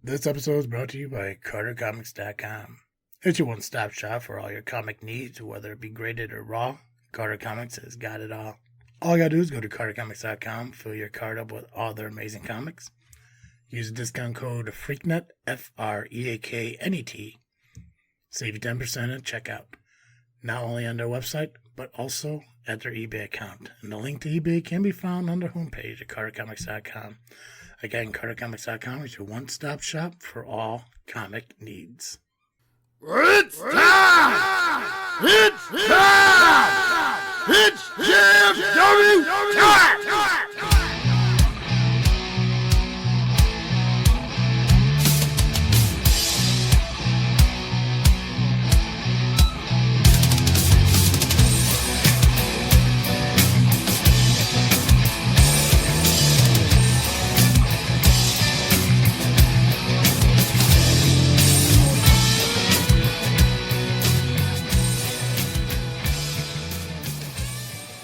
This episode is brought to you by CarterComics.com. It's your one-stop shop for all your comic needs, whether it be graded or raw. Carter Comics has got it all. All you gotta do is go to CarterComics.com, fill your card up with all their amazing comics. Use the discount code FREAKNET, FREAKNET. Save you 10% at checkout. Not only on their website, but also at their eBay account. And the link to eBay can be found on their homepage at CarterComics.com. Again, CarterComics.com is your one-stop shop for all comic needs. It's time! It's time! It's JFW time!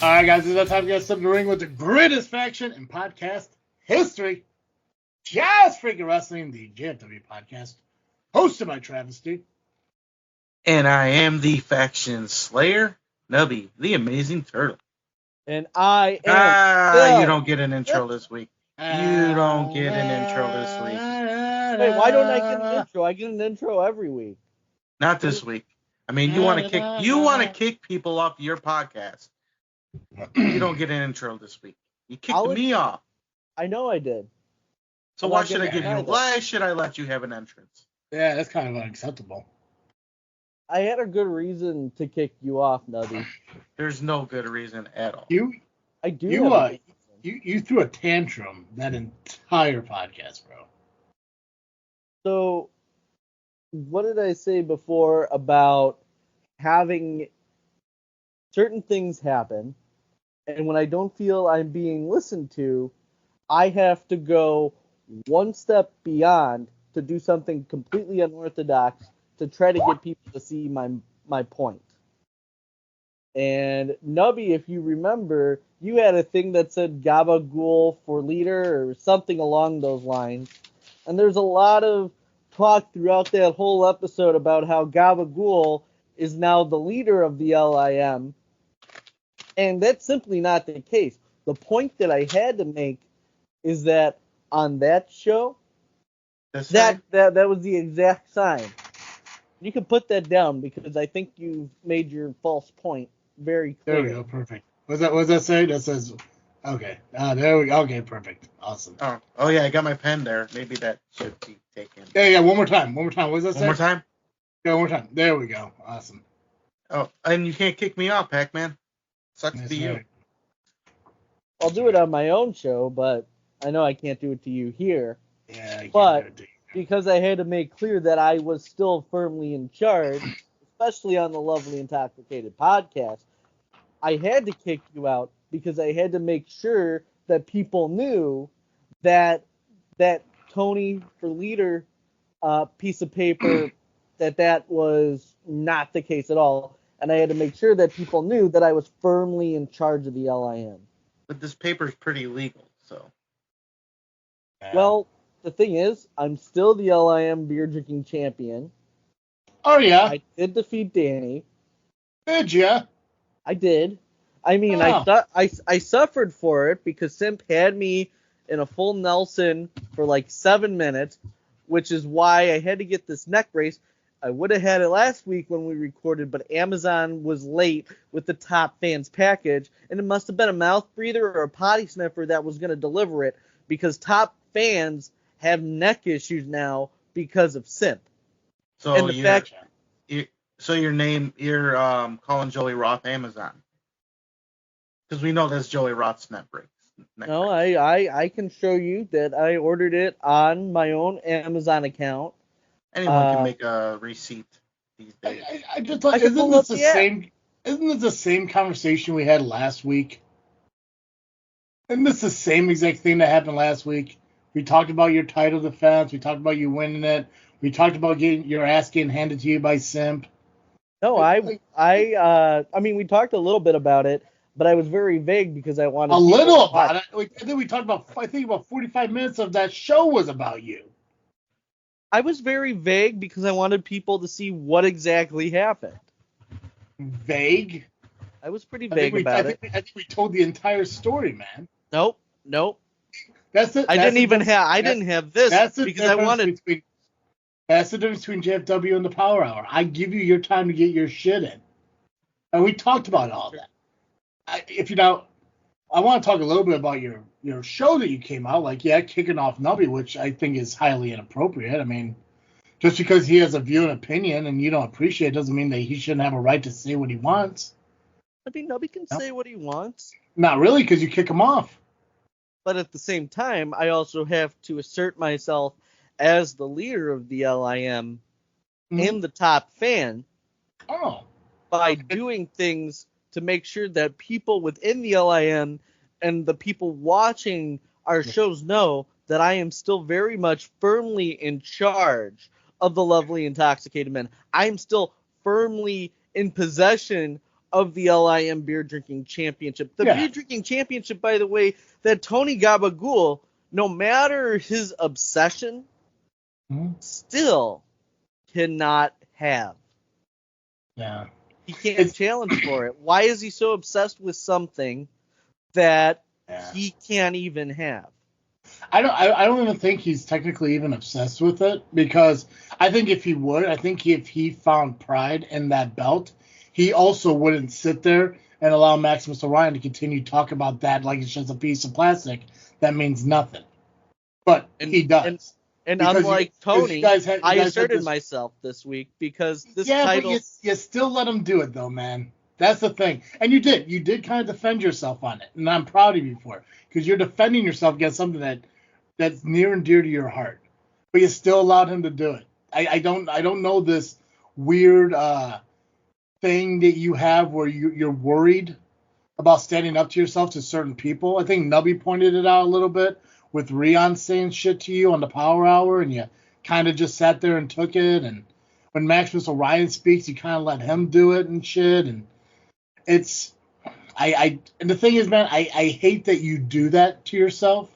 All right, guys, it's that time to get something to ring with the greatest faction in podcast history. Just Freaking Wrestling, the JFW Podcast, hosted by Travesty. And I am the faction slayer, Nubby, the amazing turtle. And I am you don't get an intro this week. You don't get an intro this week. Wait, why don't I get an intro? I get an intro every week. Not this week. I mean, you want to kick people off your podcast. You don't get an intro this week. You kicked me off. I know I did. So why should I let you have an entrance? Yeah, that's kind of unacceptable. I had a good reason to kick you off, Nubby. There's no good reason at all. You threw a tantrum that entire podcast, bro. So, what did I say before about having certain things happen, and when I don't feel I'm being listened to, I have to go one step beyond to do something completely unorthodox to try to get people to see my point. And Nubby, if you remember, you had a thing that said Gabagool for leader or something along those lines. And there's a lot of talk throughout that whole episode about how Gabagool is now the leader of the LIM. And that's simply not the case. The point that I had to make is that on that show, that was the exact sign. You can put that down because I think you've made your false point very clear. There we go, perfect. What does that say? That says, okay. There we go. Okay, perfect. Awesome. Oh yeah, I got my pen there. Maybe that should be taken. Yeah, one more time. What does that say? One more time? Yeah, one more time. There we go. Awesome. Oh, and you can't kick me off, Pacman. Sucks to be you. I'll do it on my own show, but I know I can't do it to you here. Yeah, I can't but do it to you. Because I had to make clear that I was still firmly in charge, especially on the Lovely Intoxicated podcast, I had to kick you out because I had to make sure that people knew that Tony for leader piece of paper, that was not the case at all. And I had to make sure that people knew that I was firmly in charge of the LIM. But this paper is pretty legal, so. Well, the thing is, I'm still the LIM beer drinking champion. Oh, yeah? I did defeat Danny. Did ya? I did. I mean, I suffered for it because Simp had me in a full Nelson for like 7 minutes, which is why I had to get this neck brace. I would have had it last week when we recorded, but Amazon was late with the Top Fans package, and it must have been a mouth breather or a potty sniffer that was going to deliver it because Top Fans have neck issues now because of Simp. So and the fact, you're calling Joey Roth Amazon. Because we know that's Joey Roth's neck brace. No, I can show you that I ordered it on my own Amazon account. Anyone can make a receipt these days. I just thought, isn't this the same conversation we had last week? Isn't this the same exact thing that happened last week? We talked about your title defense. We talked about you winning it. We talked about getting your ass getting handed to you by Simp. No, I mean, we talked a little bit about it, but I was very vague because I wanted a little about it. I think we talked about 45 minutes of that show was about you. I was very vague because I wanted people to see what exactly happened. Vague? I was pretty vague about it. I think we told the entire story, man. Nope. That's it. I didn't have this because I wanted. That's the difference between JFW and the Power Hour. I give you your time to get your shit in, and we talked about all that. I want to talk a little bit about your show that you came out, kicking off Nubby, which I think is highly inappropriate. I mean, just because he has a view and opinion and you don't appreciate it doesn't mean that he shouldn't have a right to say what he wants. I mean, Nubby can say what he wants. Not really, because you kick him off. But at the same time, I also have to assert myself as the leader of the LIM and the top fan by doing things to make sure that people within the LIM and the people watching our shows know that I am still very much firmly in charge of the Lovely Intoxicated Men. I am still firmly in possession of the LIM Beer Drinking Championship. The Beer Drinking Championship, by the way, that Tony Gabagool, no matter his obsession, still cannot have. Yeah. He can't challenge for it. Why is he so obsessed with something that he can't even have? I don't even think he's technically even obsessed with it, because I think if he found pride in that belt, he also wouldn't sit there and allow Maximus Orion to continue to talk about that like it's just a piece of plastic that means nothing. But he does. And unlike Tony, I asserted myself this week because this title... Yeah, but you still let him do it, though, man. That's the thing. And you did kind of defend yourself on it, and I'm proud of you for it, because you're defending yourself against something that's near and dear to your heart. But you still allowed him to do it. I don't know this weird thing that you have where you're worried about standing up to yourself to certain people. I think Nubby pointed it out a little bit with Rion saying shit to you on the Power Hour, and you kind of just sat there and took it. And when Maximus Orion speaks, you kind of let him do it and shit. And and the thing is, man, I hate that you do that to yourself.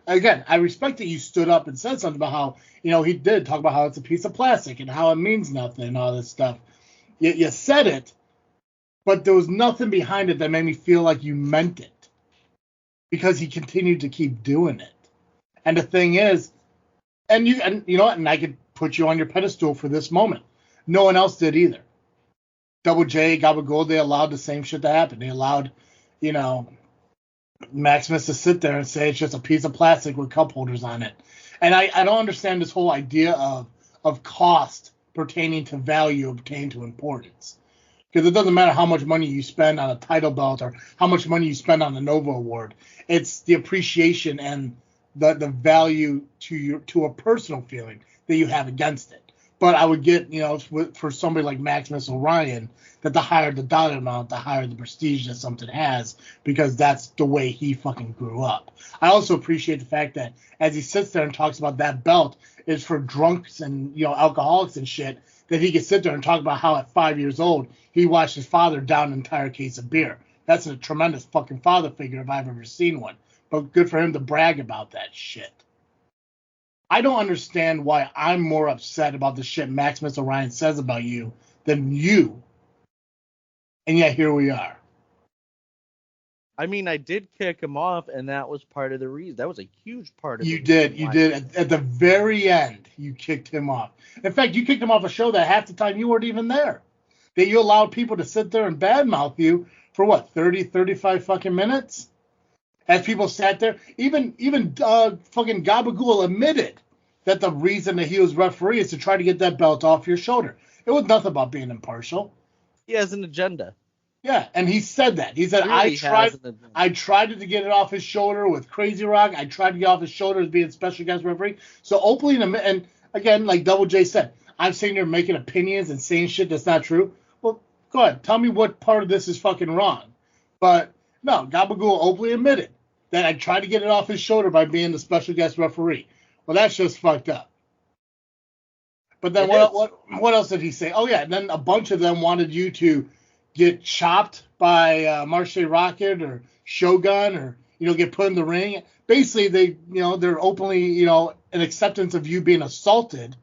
Again, I respect that you stood up and said something about how, he did talk about how it's a piece of plastic and how it means nothing and all this stuff. You said it, but there was nothing behind it that made me feel like you meant it, because he continued to keep doing it. And the thing is, and you know what, and I could put you on your pedestal for this moment. No one else did either. Double J, Gabagool, they allowed the same shit to happen. They allowed, Maximus to sit there and say it's just a piece of plastic with cup holders on it. And I don't understand this whole idea of cost pertaining to value pertaining to importance. Because it doesn't matter how much money you spend on a title belt or how much money you spend on the Nova Award. It's the appreciation and the value to a personal feeling that you have against it. But I would get, for somebody like Maximus Orion, that the higher the dollar amount, the higher the prestige that something has, because that's the way he fucking grew up. I also appreciate the fact that as he sits there and talks about that belt is for drunks and, alcoholics and shit, that he could sit there and talk about how at 5 years old, he watched his father down an entire case of beer. That's a tremendous fucking father figure if I've ever seen one. But good for him to brag about that shit. I don't understand why I'm more upset about the shit Maximus Orion says about you than you. And yet here we are. I mean, I did kick him off, and that was part of the reason. That was a huge part of it. You did. At the very end, you kicked him off. In fact, you kicked him off a show that half the time you weren't even there. That you allowed people to sit there and badmouth you for 30, 35 fucking minutes? As people sat there, even fucking Gabagool admitted that the reason that he was referee is to try to get that belt off your shoulder. It was nothing about being impartial. He has an agenda. Yeah, and he said that. He said, I tried to get it off his shoulder with Crazy Rock. I tried to get off his shoulder as being special guest referee. So openly, and again, like Double J said, I'm sitting there making opinions and saying shit that's not true. Well, go ahead. Tell me what part of this is fucking wrong. But no, Gabagool openly admitted that I tried to get it off his shoulder by being the special guest referee. Well, that's just fucked up. But then what else did he say? Oh, yeah, and then a bunch of them wanted you to get chopped by Marche Rocket or Shogun or, get put in the ring. Basically, they're openly, an acceptance of you being assaulted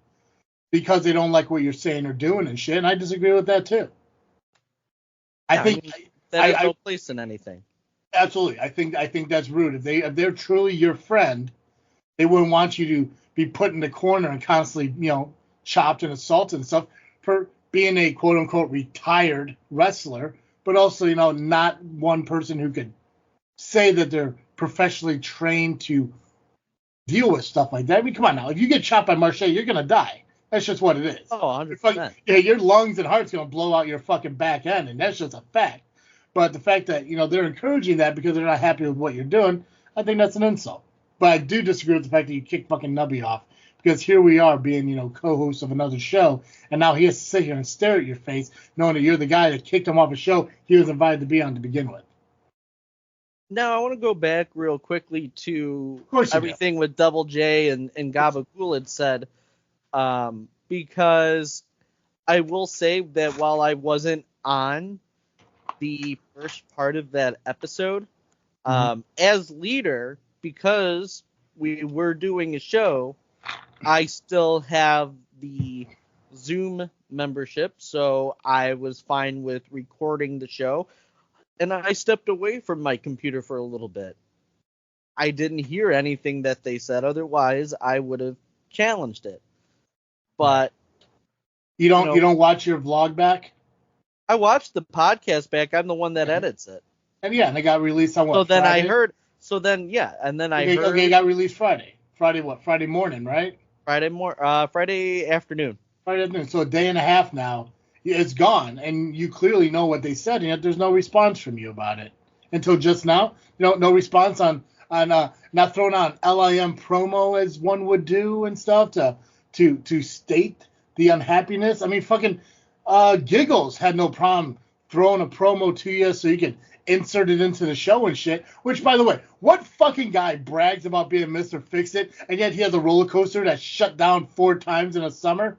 because they don't like what you're saying or doing and shit. And I disagree with that too. I think that has no place in anything. Absolutely. I think that's rude. If they're truly your friend, they wouldn't want you to be put in the corner and constantly, chopped and assaulted and stuff for being a quote unquote retired wrestler, but also, not one person who could say that they're professionally trained to deal with stuff like that. I mean, come on now. If you get chopped by Marche, you're going to die. That's just what it is. Oh, 100%. Your lungs and heart's going to blow out your fucking back end, and that's just a fact. But the fact that, they're encouraging that because they're not happy with what you're doing, I think that's an insult. But I do disagree with the fact that you kicked fucking Nubby off, because here we are being, co-hosts of another show, and now he has to sit here and stare at your face knowing that you're the guy that kicked him off a show he was invited to be on to begin with. Now, I want to go back real quickly to everything with Dizzle J and Gabagool had said, because I will say that while I wasn't on the first part of that episode, as leader, because we were doing a show, I still have the Zoom membership, so I was fine with recording the show. And I stepped away from my computer for a little bit. I didn't hear anything that they said. Otherwise, I would have challenged it. But you don't watch your vlog back? I watched the podcast back. I'm the one that edits it. And they got released on what? So then Friday? I heard. So then and then I heard. Okay, it got released Friday. Friday what? Friday morning, right? Friday afternoon. Friday afternoon. So a day and a half now. It's gone, and you clearly know what they said, and yet there's no response from you about it until just now. No response on not throwing on LIM promo as one would do and stuff to state the unhappiness. I mean, fucking Giggles had no problem throwing a promo to you so you could insert it into the show and shit. Which, by the way, what fucking guy brags about being Mr. Fix-It, and yet he has a roller coaster that shut down 4 times in a summer?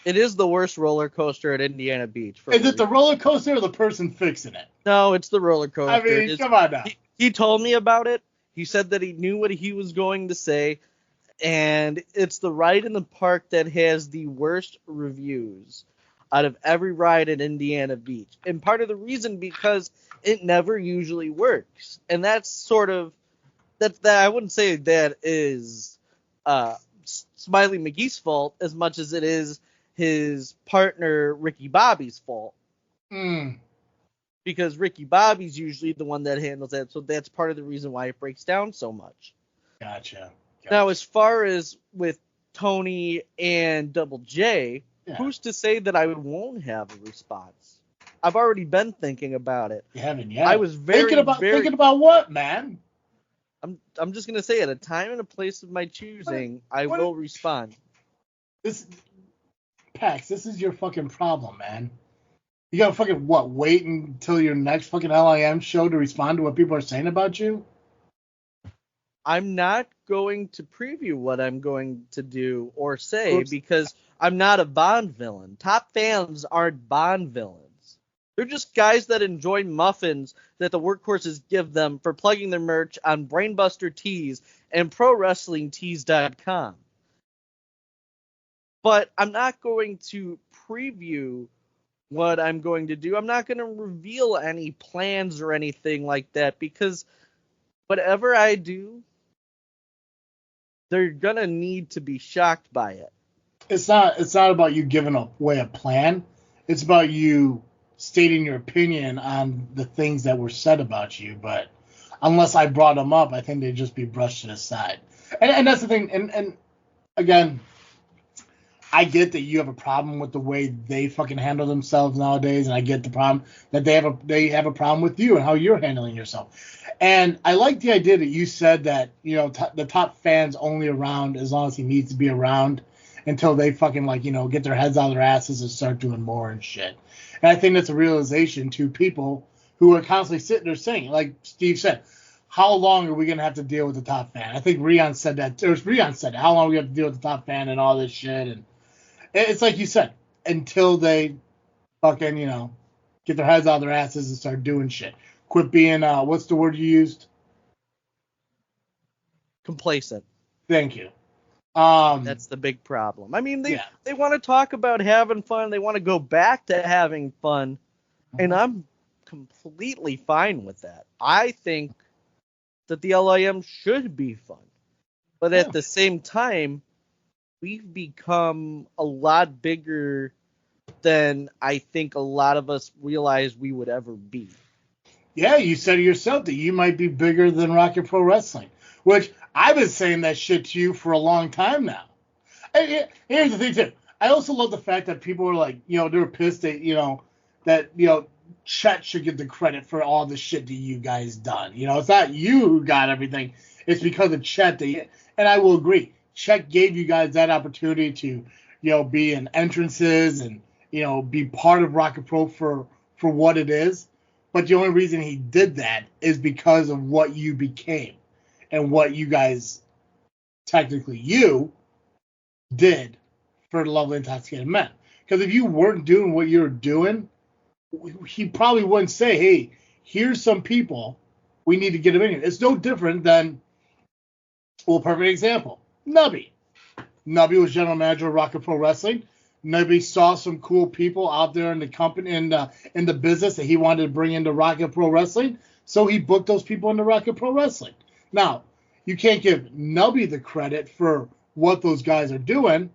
It is the worst roller coaster at Indiana Beach. Is it the roller coaster or the person fixing it? No, it's the roller coaster. I mean, come on now. He told me about it. He said that he knew what he was going to say, and it's the ride in the park that has the worst reviews out of every ride at Indiana Beach. And part of the reason because it never usually works. And that's sort of that I wouldn't say that is Smiley McGee's fault as much as it is his partner Ricky Bobby's fault. Because Ricky Bobby's usually the one that handles that, so that's part of the reason why it breaks down so much. Gotcha. Now, as far as with Tony and Dizzle J, who's to say that I won't have a response? I've already been thinking about it. You haven't yet. I was thinking about what, man? I'm just gonna say, at a time and a place of my choosing, I will respond. Pax, this is your fucking problem, man. You gotta fucking wait until your next fucking LIM show to respond to what people are saying about you? I'm not going to preview what I'm going to do or say because I'm not a Bond villain. Top fans aren't Bond villains. They're just guys that enjoy muffins that the workhorses give them for plugging their merch on Brainbuster Tees and ProWrestlingTees.com. But I'm not going to preview what I'm going to do. I'm not going to reveal any plans or anything like that because whatever I do, they're going to need to be shocked by it. It's not about you giving away a plan. It's about you stating your opinion on the things that were said about you. But unless I brought them up, I think they'd just be brushed to the side. And that's the thing. And again, I get that you have a problem with the way they fucking handle themselves nowadays, and I get the problem that they have a problem with you and how you're handling yourself. And I like the idea that you said that, the top fan's only around as long as he needs to be around until they fucking get their heads out of their asses and start doing more and shit. And I think that's a realization to people who are constantly sitting there saying, like Steve said, how long are we going to have to deal with the top fan? I think Rion said that. It was Rion said that. How long are we have to deal with the top fan and all this shit? And it's like you said, until they fucking, get their heads out of their asses and start doing shit. Quit being, what's the word you used? Complacent. Thank you. That's the big problem. I mean, they want to talk about having fun. They want to go back to having fun. And I'm completely fine with that. I think that the LIM should be fun. But at the same time, we've become a lot bigger than I think a lot of us realized we would ever be. Yeah, you said it yourself that you might be bigger than Rocket Pro Wrestling, which I've been saying that shit to you for a long time now. And here's the thing, too. I also love the fact that people are like, they were pissed that, Chet should get the credit for all the shit that you guys done. It's not you who got everything. It's because of Chet. And I will agree. Chet gave you guys that opportunity to, be in entrances and, be part of Rocket Pro for what it is. But the only reason he did that is because of what you became and what you guys, technically you, did for the Lovely Intoxicated Men. Because if you weren't doing what you were doing, he probably wouldn't say, hey, here's some people, we need to get them in here. It's no different than, perfect example, Nubby. Nubby was general manager of Rocket Pro Wrestling. Nubby saw some cool people out there in the company, in the business that he wanted to bring into Rocket Pro Wrestling, so he booked those people into Rocket Pro Wrestling. Now, you can't give Nubby the credit for what those guys are doing,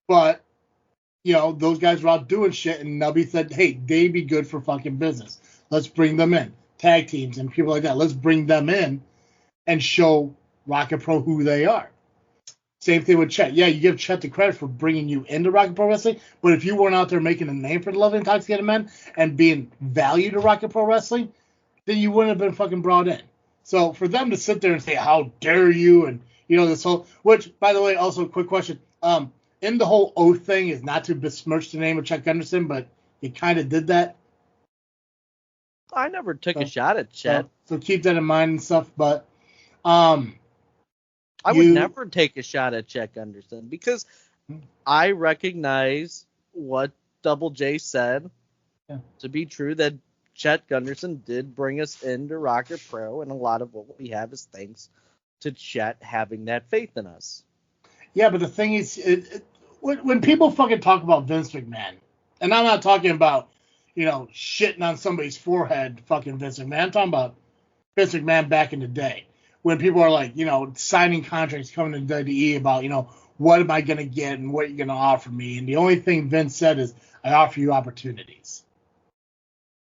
but those guys were out doing shit, and Nubby said, hey, they'd be good for fucking business. Let's bring them in. Tag teams and people like that. Let's bring them in and show Rocket Pro who they are. Same thing with Chet. Yeah, you give Chet the credit for bringing you into Rocket Pro Wrestling, but if you weren't out there making a name for the Lovely Intoxicated Men and being valued to Rocket Pro Wrestling, then you wouldn't have been fucking brought in. So for them to sit there and say, how dare you, and, this whole, which, by the way, also a quick question, in the whole oath thing is not to besmirch the name of Chet Gunderson, but you kind of did that. I never took a shot at Chet. So keep that in mind and stuff, but I would never take a shot at Chet Gunderson because I recognize what Double J said to be true, that Chet Gunderson did bring us into Rocket Pro, and a lot of what we have is thanks to Chet having that faith in us. Yeah, but the thing is, when people fucking talk about Vince McMahon, and I'm not talking about, shitting on somebody's forehead, fucking Vince McMahon, I'm talking about Vince McMahon back in the day, when people are like, signing contracts coming to WWE about, what am I going to get and what you're going to offer me, and the only thing Vince said is, I offer you opportunities.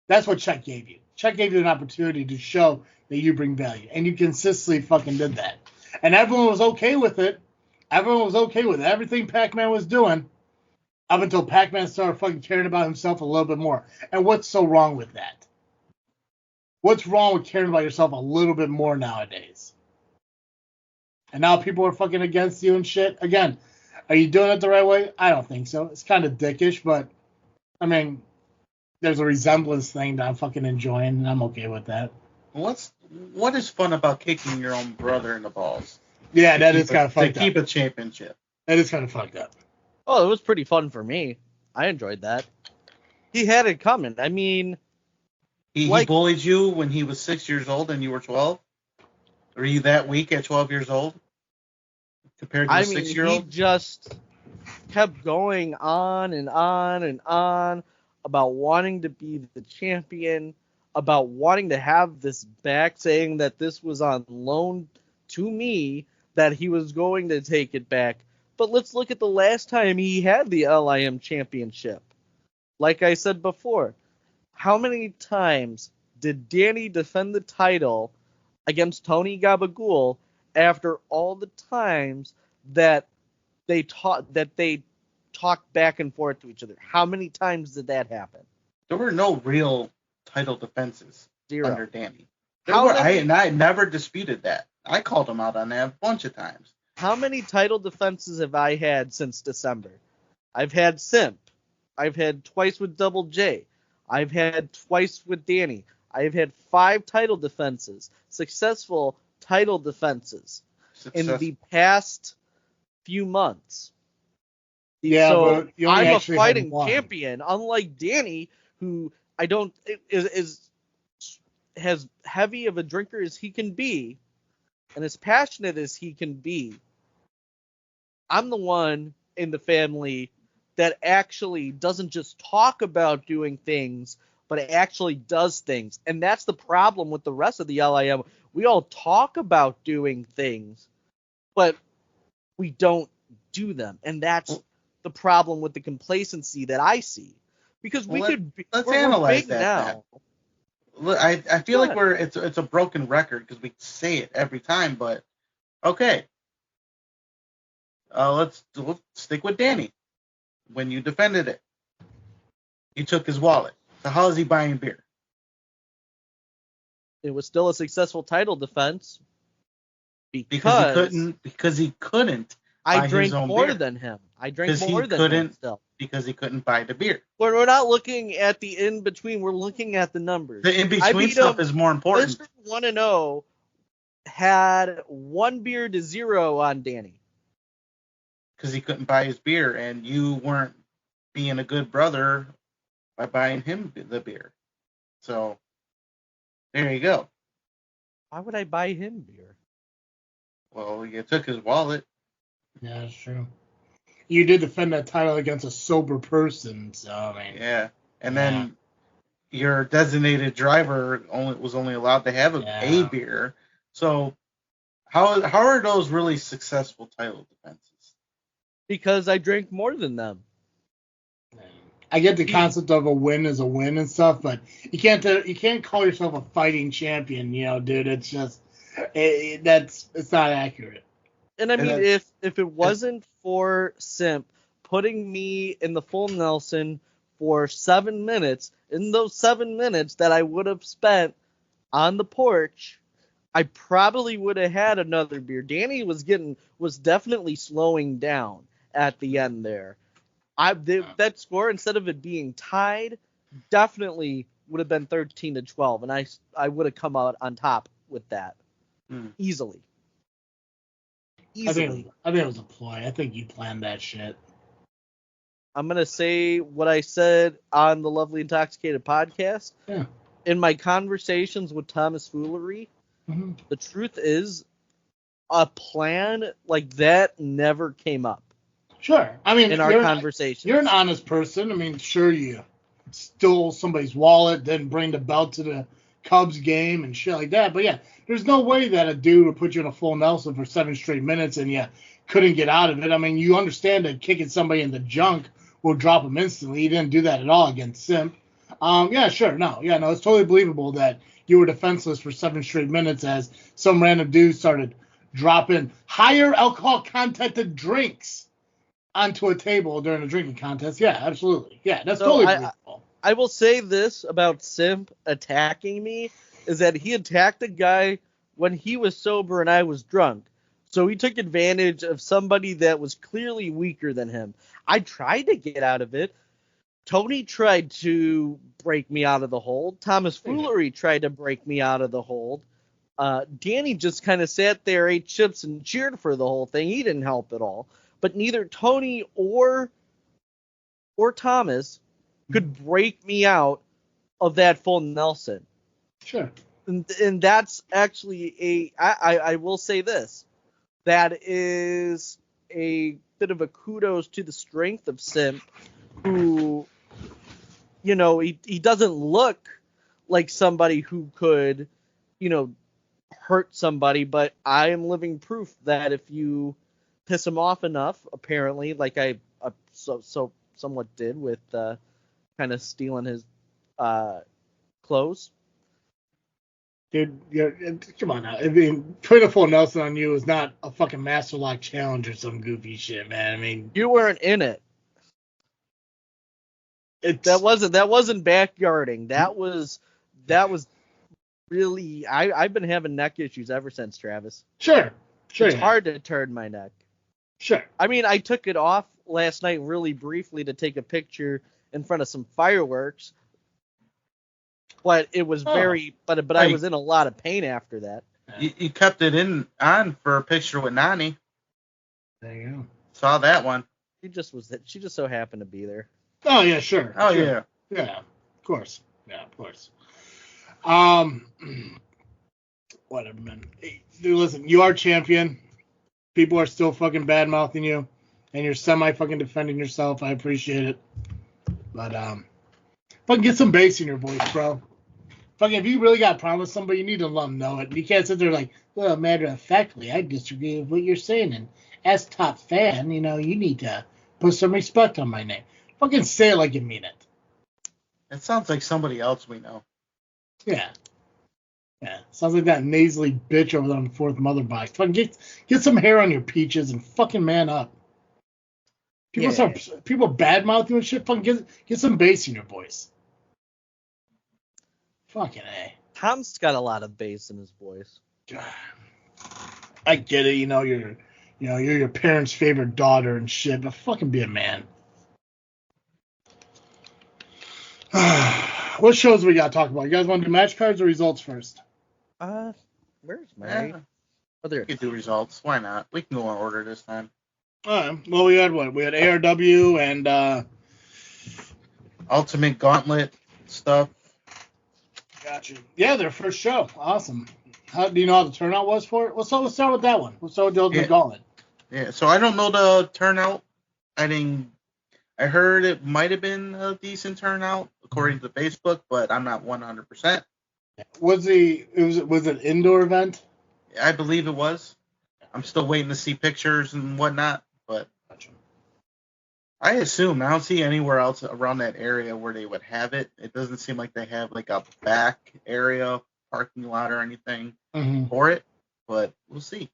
That's what Chet gave you. Chet gave you an opportunity to show that you bring value, and you consistently fucking did that. And everyone was okay with it. Everyone was okay with everything Pacman was doing up until Pacman started fucking caring about himself a little bit more. And what's so wrong with that? What's wrong with caring about yourself a little bit more nowadays? And now people are fucking against you and shit. Again, are you doing it the right way? I don't think so. It's kind of dickish, but, I mean, there's a resemblance thing that I'm fucking enjoying, and I'm okay with that. What is fun about kicking your own brother in the balls? Yeah, that is kind of fucked up. To keep a championship. That is kind of fucked up. Oh, it was pretty fun for me. I enjoyed that. He had it coming. I mean... He bullied you when he was 6 years old and you were 12? Were you that weak at 12 years old? Compared to a 6-year-old? He just kept going on and on and on about wanting to be the champion, about wanting to have this back, saying that this was on loan to me, that he was going to take it back. But let's look at the last time he had the LIM championship. Like I said before, how many times did Danny defend the title against Tony Gabagool after all the times that they talked back and forth to each other? How many times did that happen? There were no real title defenses 0 under Danny. I never disputed that. I called him out on that a bunch of times. How many title defenses have I had since December? I've had Simp. I've had twice with Double J. I've had twice with Danny. I've had 5 title defenses, successful title defenses in the past few months. Yeah, so but you only I'm a actually fighting had one. champion, unlike Danny, who is as heavy of a drinker as he can be, and as passionate as he can be. I'm the one in the family that actually doesn't just talk about doing things, but it actually does things. And that's the problem with the rest of the LIM. We all talk about doing things, but we don't do them. And that's the problem with the complacency that I see. Because let's analyze that now. I feel like it's a broken record because we say it every time, but okay. Let's stick with Danny. When you defended it, you took his wallet. So how is he buying beer? It was still a successful title defense because he couldn't. I drank more than him. I drank more than him still. Because he couldn't buy the beer. We're not looking at the in-between. We're looking at the numbers. The in-between stuff is more important. Mr. 1-0 had 1 beer to 0 on Danny. Because he couldn't buy his beer, and you weren't being a good brother by buying him the beer. So, there you go. Why would I buy him beer? Well, you took his wallet. Yeah, that's true. You did defend that title against a sober person, so I mean. Yeah, and then your designated driver was only allowed to have a beer. So how are those really successful title defenses? Because I drank more than them. I get the concept of a win is a win and stuff, but you can't call yourself a fighting champion, dude. It's just it's not accurate. And I mean, if it wasn't for Simp putting me in the full Nelson for 7 minutes, in those 7 minutes that I would have spent on the porch, I probably would have had another beer. Danny was definitely slowing down at the end there. That score, instead of it being tied, definitely would have been 13-12, and I would have come out on top with that easily. I think it was a ploy. I think you planned that shit. I'm going to say what I said on the Lovely Intoxicated podcast. Yeah. In my conversations with Thomas Foolery, the truth is a plan like that never came up. Sure. I mean, in our conversation. You're an honest person. I mean, sure, you stole somebody's wallet, then bring the belt to the Cubs game and shit like that. But yeah, there's no way that a dude would put you in a full Nelson for 7 straight minutes and you couldn't get out of it. I mean, you understand that kicking somebody in the junk will drop him instantly. You didn't do that at all against Simp. Yeah, sure. No, it's totally believable that you were defenseless for 7 straight minutes as some random dude started dropping higher alcohol contented drinks onto a table during a drinking contest. Yeah, absolutely. Yeah, that's totally believable. I will say this about Simp attacking me, is that he attacked a guy when he was sober and I was drunk. So he took advantage of somebody that was clearly weaker than him. I tried to get out of it. Tony tried to break me out of the hold. Thomas Foolery tried to break me out of the hold. Danny just kind of sat there, ate chips, and cheered for the whole thing. He didn't help at all. But neither Tony or Thomas could break me out of that full Nelson. Sure. And that's actually I will say this. That is a bit of a kudos to the strength of Simp, who, he doesn't look like somebody who could, hurt somebody, but I am living proof that if you piss him off enough, apparently, like I so somewhat did with kind of stealing his clothes. Dude, come on now. I mean, putting a full Nelson on you is not a fucking Master Lock challenge or some goofy shit, man. I mean, you weren't in it. That wasn't backyarding. That was really. I've been having neck issues ever since, Travis. Sure. It's hard to turn my neck. Sure. I mean, I took it off last night really briefly to take a picture in front of some fireworks. But it was but I was in a lot of pain after that. You kept it on for a picture with Nani. There you go. Saw that one. She just so happened to be there. Oh yeah, sure. Oh sure. yeah. Yeah, of course. Yeah, of course. Whatever, man. Hey, dude, listen, you are champion. People are still fucking bad mouthing you. and you're semi-fucking defending yourself. I appreciate it. But, fucking get some bass in your voice, bro. Fucking, if you really got a problem with somebody, you need to let them know it. You can't sit there like, well, matter of factly, I disagree with what you're saying. And as top fan, you need to put some respect on my name. Fucking say it like you mean it. It sounds like somebody else we know. Yeah. Yeah. Sounds like that nasally bitch over there on the fourth mother box. Fucking get some hair on your peaches and fucking man up. People bad mouthing and shit. Fucking get some bass in your voice. Fucking A. Tom's got a lot of bass in his voice. I get it. You're your parents' favorite daughter and shit, but fucking be a man. What shows we got to talk about? You guys want to do match cards or results first? Where's my... Yeah. Oh, there. We could do results. Why not? We can go in order this time. All right. Well, we had what? We had ARW and Ultimate Gauntlet stuff. Gotcha. Yeah, their first show. Awesome. Do you know how the turnout was for it? Let's start with that one. Let's start with the Ultimate Gauntlet. Yeah, so I don't know the turnout. I heard it might have been a decent turnout according to Facebook, but I'm not 100%. Was it an indoor event? I believe it was. I'm still waiting to see pictures and whatnot, but Gotcha. I assume I don't see anywhere else around that area where they would have it. It doesn't seem like they have like a back area, parking lot or anything for it, but we'll see.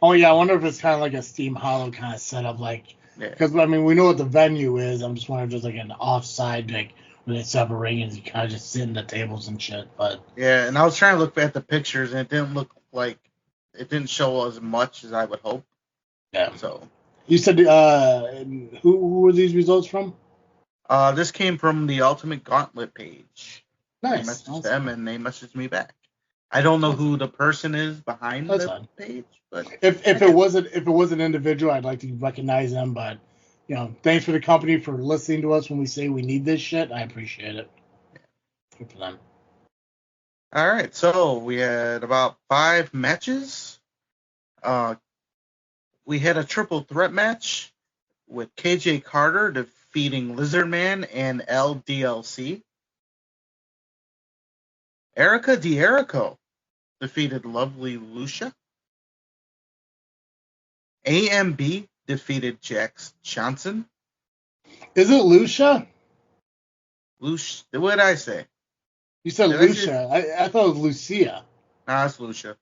Oh yeah, I wonder if it's kind of like a Steam Hollow kind of setup, like because we know what the venue is. I'm just wondering if there's like an offside like where they set up a ring and you kind of just sit in the tables and shit. But yeah, and I was trying to look at the pictures and it didn't show as much as I would hope. Yeah. So you said who were these results from? This came from the Ultimate Gauntlet page. Nice. I messaged them and they messaged me back. I don't know who the person is behind the page, but if it was an individual, I'd like to recognize them. But thanks for the company for listening to us when we say we need this shit. I appreciate it. Good for them. All right, so we had about 5 matches. We had a triple threat match with KJ Carter defeating Lizardman and LDLC. Erica D'Erico defeated Lovely Lucia. AMB defeated Jax Johnson. Is it Lucia? Lucia, what did I say? You said Lucia. I thought it was Lucia. Nah, it's Lucia.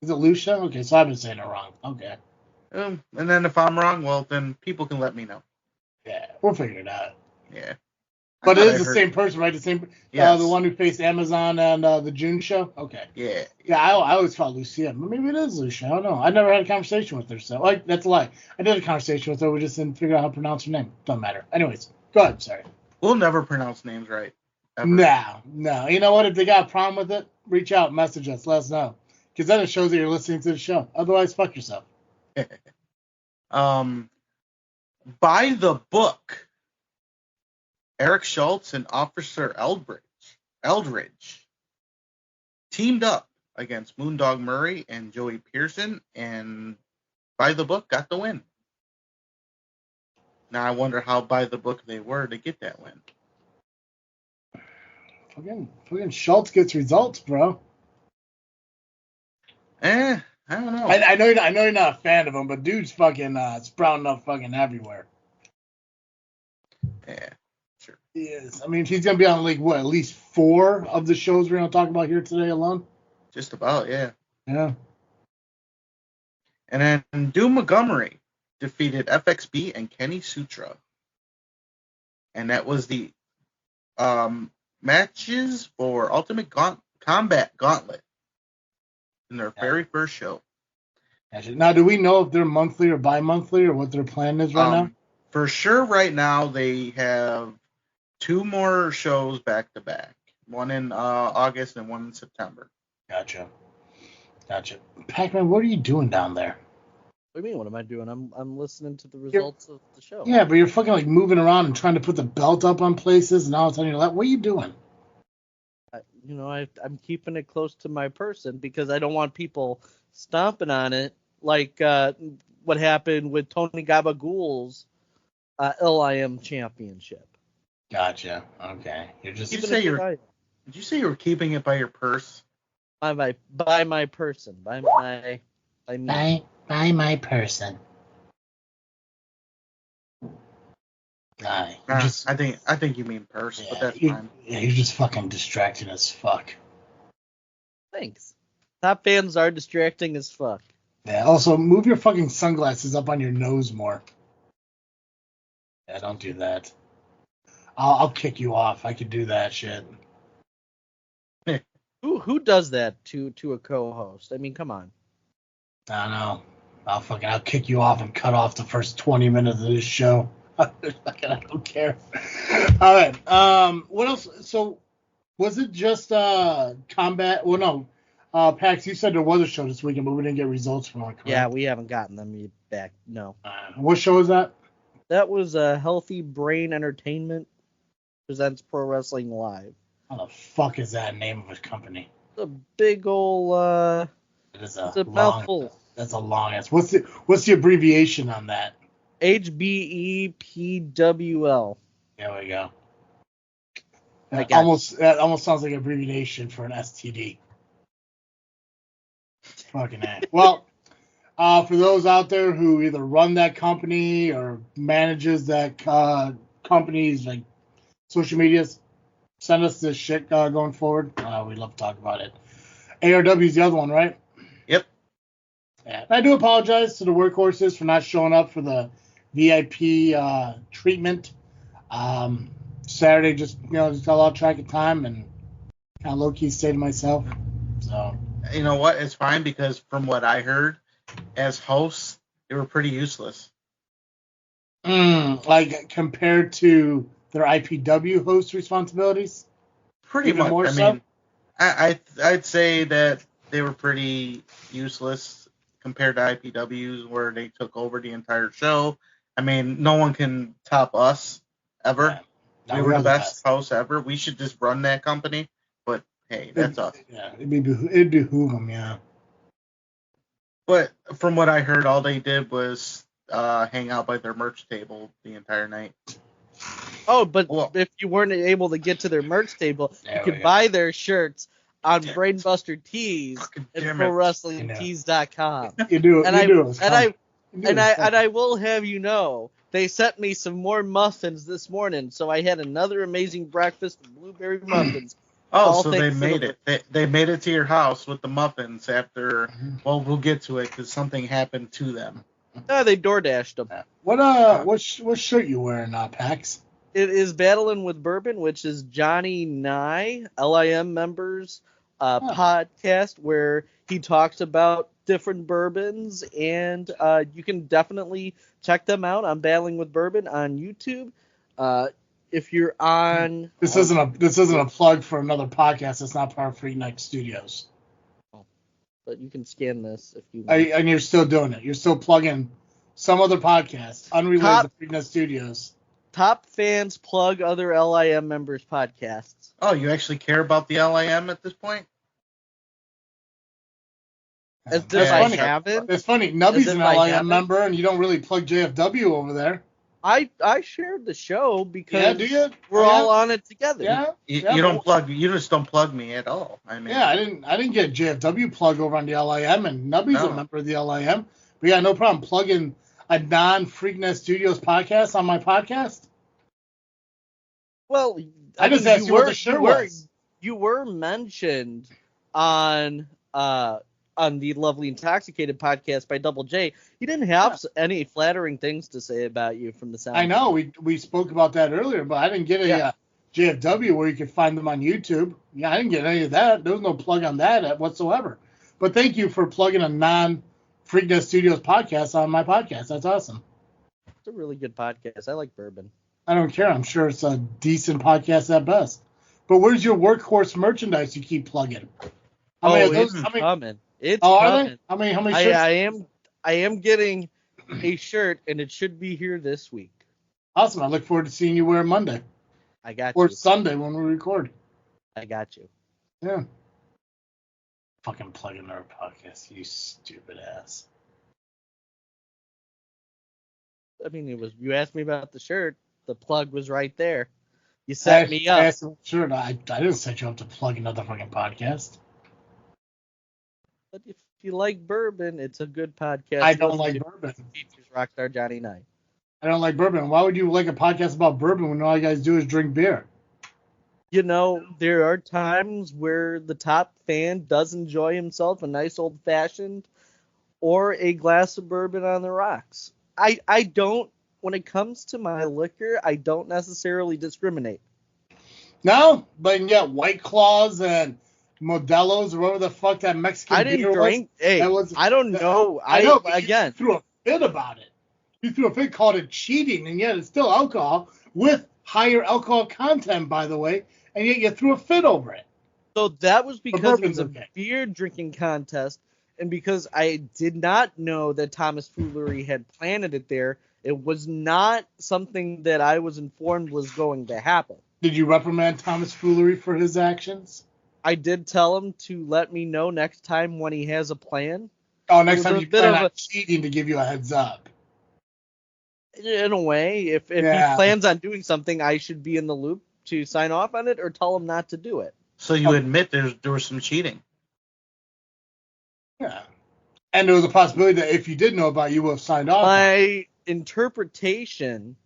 Is it Lucia? Okay, so I've been saying it wrong. Okay. And then if I'm wrong, well, then people can let me know. Yeah, we'll figure it out. Yeah. But it is the same person, right? The same, yes. The one who faced Amazon and the June show? Okay. Yeah. Yeah, I always thought Lucia. But maybe it is Lucia. I don't know. I never had a conversation with her, so that's a lie. I did a conversation with her. We just didn't figure out how to pronounce her name. Doesn't matter. Anyways, go ahead. Sorry. We'll never pronounce names right. Ever. No. You know what? If they got a problem with it, reach out, message us, let us know. Because then it shows that you're listening to the show. Otherwise, fuck yourself. By the book, Eric Schultz and Officer Eldridge teamed up against Moondog Murray and Joey Pearson, and By the Book got the win. Now I wonder how by the book they were to get that win. Fucking Schultz gets results, bro. I don't know. I know you're not a fan of him, but dude's fucking sprouting up fucking everywhere. Yeah, sure. He is. I mean, he's gonna be on like at least 4 of the shows we're gonna talk about here today alone. Just about, yeah. Yeah. And then Doom Montgomery defeated FXB and Kenny Sutra. And that was the matches for Ultimate Combat Gauntlet in their very first show. Now, do we know if they're monthly or bi-monthly or what their plan is right now? For sure, right now they have 2 more shows back to back. One in August and one in September. Gotcha. Pacman, what are you doing down there? What do you mean? What am I doing? I'm listening to the results of the show. Yeah, but you're fucking like moving around and trying to put the belt up on places, and all it's on your lap. What are you doing? I'm keeping it close to my person because I don't want people stomping on it like what happened with Tony Gabagool's LIM championship. Gotcha. Okay. You're just. Did you say you were keeping it by your purse? By my person. By me. By my person. I think you mean purse, but that's fine. Yeah, you're just fucking distracting as fuck. Thanks. Top fans are distracting as fuck. Yeah, also, move your fucking sunglasses up on your nose more. Yeah, don't do that. I'll kick you off. I could do that shit. Who does that to a co-host? I mean, come on. I don't know. I'll kick you off and cut off the first 20 minutes of this show. I don't care. All right. What else? So, was it just combat? Well, no. Pax, you said there was a show this weekend, but we didn't get results from it, correct? Yeah, we haven't gotten them back. No. What show is that? That was Healthy Brain Entertainment presents Pro Wrestling Live. How the fuck is that name of a company? It's a big old. It's a mouthful. That's a long ass. What's the abbreviation on that? HBEPWL. There we go. That almost sounds like an abbreviation for an STD. Fucking A. Well, for those out there who either run that company or manages that company's like social medias, send us this shit going forward. We'd love to talk about it. ARW is the other one, right? Yep. Yeah. I do apologize to the workhorses for not showing up for the VIP treatment. Saturday just got lost track of time and kind of low key stayed to myself. So you know what? It's fine because from what I heard, as hosts, they were pretty useless. Like compared to their IPW host responsibilities? Pretty much. More I mean, I'd say that they were pretty useless compared to IPWs where they took over the entire show. I mean, no one can top us ever. Yeah. We were the best hosts ever. We should just run that company. But hey, that's us. Yeah, it'd behoove them, yeah. But from what I heard, all they did was hang out by their merch table the entire night. Oh, but if you weren't able to get to their merch table, you could buy their shirts on Brainbuster Tees at ProWrestlingTees.com. You do. And I will have you know, they sent me some more muffins this morning, so I had another amazing breakfast of blueberry muffins. Oh, so they made it. They made it to your house with the muffins after. Well, we'll get to it because something happened to them. They DoorDashed them. What shirt you wearing, Pax? It is Battling with Bourbon, which is Johnny Nye, LIM members podcast, where he talks about different bourbons, and you can definitely check them out on Battling with Bourbon on YouTube. If you're on, this isn't a plug for another podcast. It's not part of Freak Night Studios. But you can scan this if you want. And you're still doing it. You're still plugging some other podcast unrelated to Freak Night Studios. Top fans plug other LIM members' podcasts. Oh, you actually care about the LIM at this point? As if I haven't. It's funny. Nubby's an LIM member, and you don't really plug JFW over there. I shared the show because we're all on it together. Yeah. You don't plug. You just don't plug me at all. I mean. Yeah, I didn't get JFW plug over on the LIM, and Nubby's a member of the LIM. But yeah, no problem plugging a non-Freaknet Studios podcast on my podcast. Well, I just asked you what the shirt was. You were mentioned on the Lovely Intoxicated podcast by Dizzle J. You didn't have any flattering things to say about you from the sound. I know. We spoke about that earlier, but I didn't get a JFW where you could find them on YouTube. Yeah, I didn't get any of that. There was no plug on that whatsoever. But thank you for plugging a non-Freaknet Studios podcast on my podcast. That's awesome. It's a really good podcast. I like bourbon. I don't care. I'm sure it's a decent podcast at best. But where's your workhorse merchandise you keep plugging? It's coming. It's coming. How many shirts? I am getting a shirt, and it should be here this week. Awesome. I look forward to seeing you wear it Monday. I got you. Or Sunday when we record. I got you. Yeah. Fucking plugging our podcast, you stupid ass. I mean, you asked me about the shirt. The plug was right there. You set me up. Sure, I didn't set you up to plug another fucking podcast. But if you like bourbon, it's a good podcast. I don't like bourbon. Features Rockstar Johnny Knight. I don't like bourbon. Why would you like a podcast about bourbon when all you guys do is drink beer? You know, there are times where the top fan does enjoy himself a nice old-fashioned or a glass of bourbon on the rocks. I don't, when it comes to my liquor, I don't necessarily discriminate. No, but yeah, White Claws and Modelo's or whatever the fuck that Mexican beer was. I didn't drink. Hey, I don't know. I know, but again, you threw a fit about it. You threw a fit, called it cheating, and yet it's still alcohol with higher alcohol content, by the way, and yet you threw a fit over it. So that was because it was a okay. beer drinking contest, and because I did not know that Thomas Foolery had planted it there, it was not something that I was informed was going to happen. Did you reprimand Thomas Foolery for his actions? I did tell him to let me know next time when he has a plan. Oh, next time you plan on cheating to give you a heads up. In a way, if he plans on doing something, I should be in the loop to sign off on it or tell him not to do it. So you admit there was some cheating? Yeah. And there was a possibility that if you did know about it, you would have signed off. My interpretation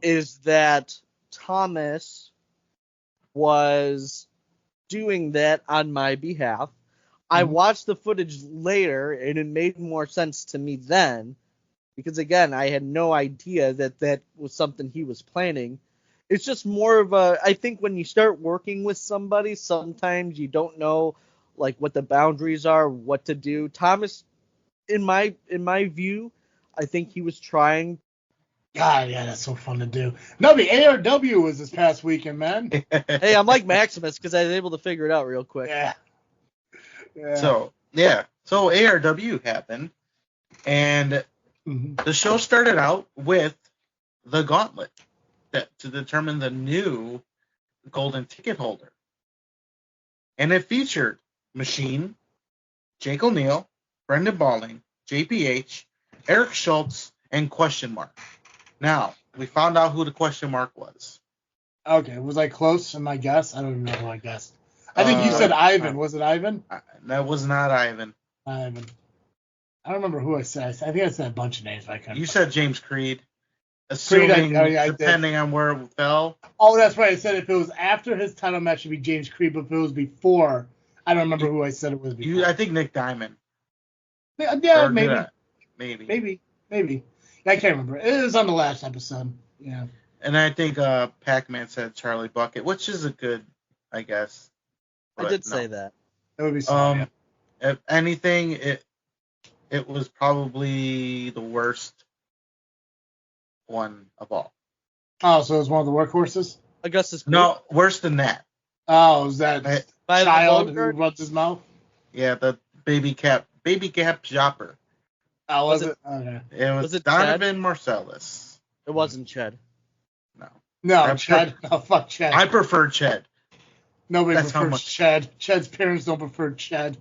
is that Thomas was doing that on my behalf. I watched the footage later, and it made more sense to me then, because, again, I had no idea that was something he was planning. It's just more of I think when you start working with somebody, sometimes you don't know, like, what the boundaries are, what to do. Thomas, in my view, I think he was trying. God, yeah, that's so fun to do. Nubby, ARW was this past weekend, man. Hey, I'm like Maximus because I was able to figure it out real quick. Yeah. So ARW happened, and the show started out with the Gauntlet to determine the new golden ticket holder. And it featured Machine, Jake O'Neill, Brendan Balling, JPH, Eric Schultz, and Question Mark. Now, we found out who the Question Mark was. Okay, was I close in my guess? I don't even know who I guessed. I think you said Ivan. Was it Ivan? That was not Ivan. Ivan. I don't remember who I said. I think I said a bunch of names. But I couldn't. You said James Creed. Assuming, depending on where it fell. Oh, that's right. I said if it was after his title match, it would be James Creed. But if it was before, I don't remember who I said it was before. I think Nick Diamond. Yeah, maybe. I can't remember. It was on the last episode. Yeah. And I think Pacman said Charlie Bucket, which is a good, I guess. I did say that. That would be something. If anything, it was probably the worst one of all. Oh, so it was one of the workhorses? Augustus Creed? No, worse than that. Oh, is that child who runs his mouth? Yeah, the baby cap shopper. Oh, was it? Okay. It was Donovan Marcellus. It wasn't Ched. No, Ched. No, fuck Ched. I prefer Ched. Nobody prefers Ched. Ched's parents don't prefer Ched.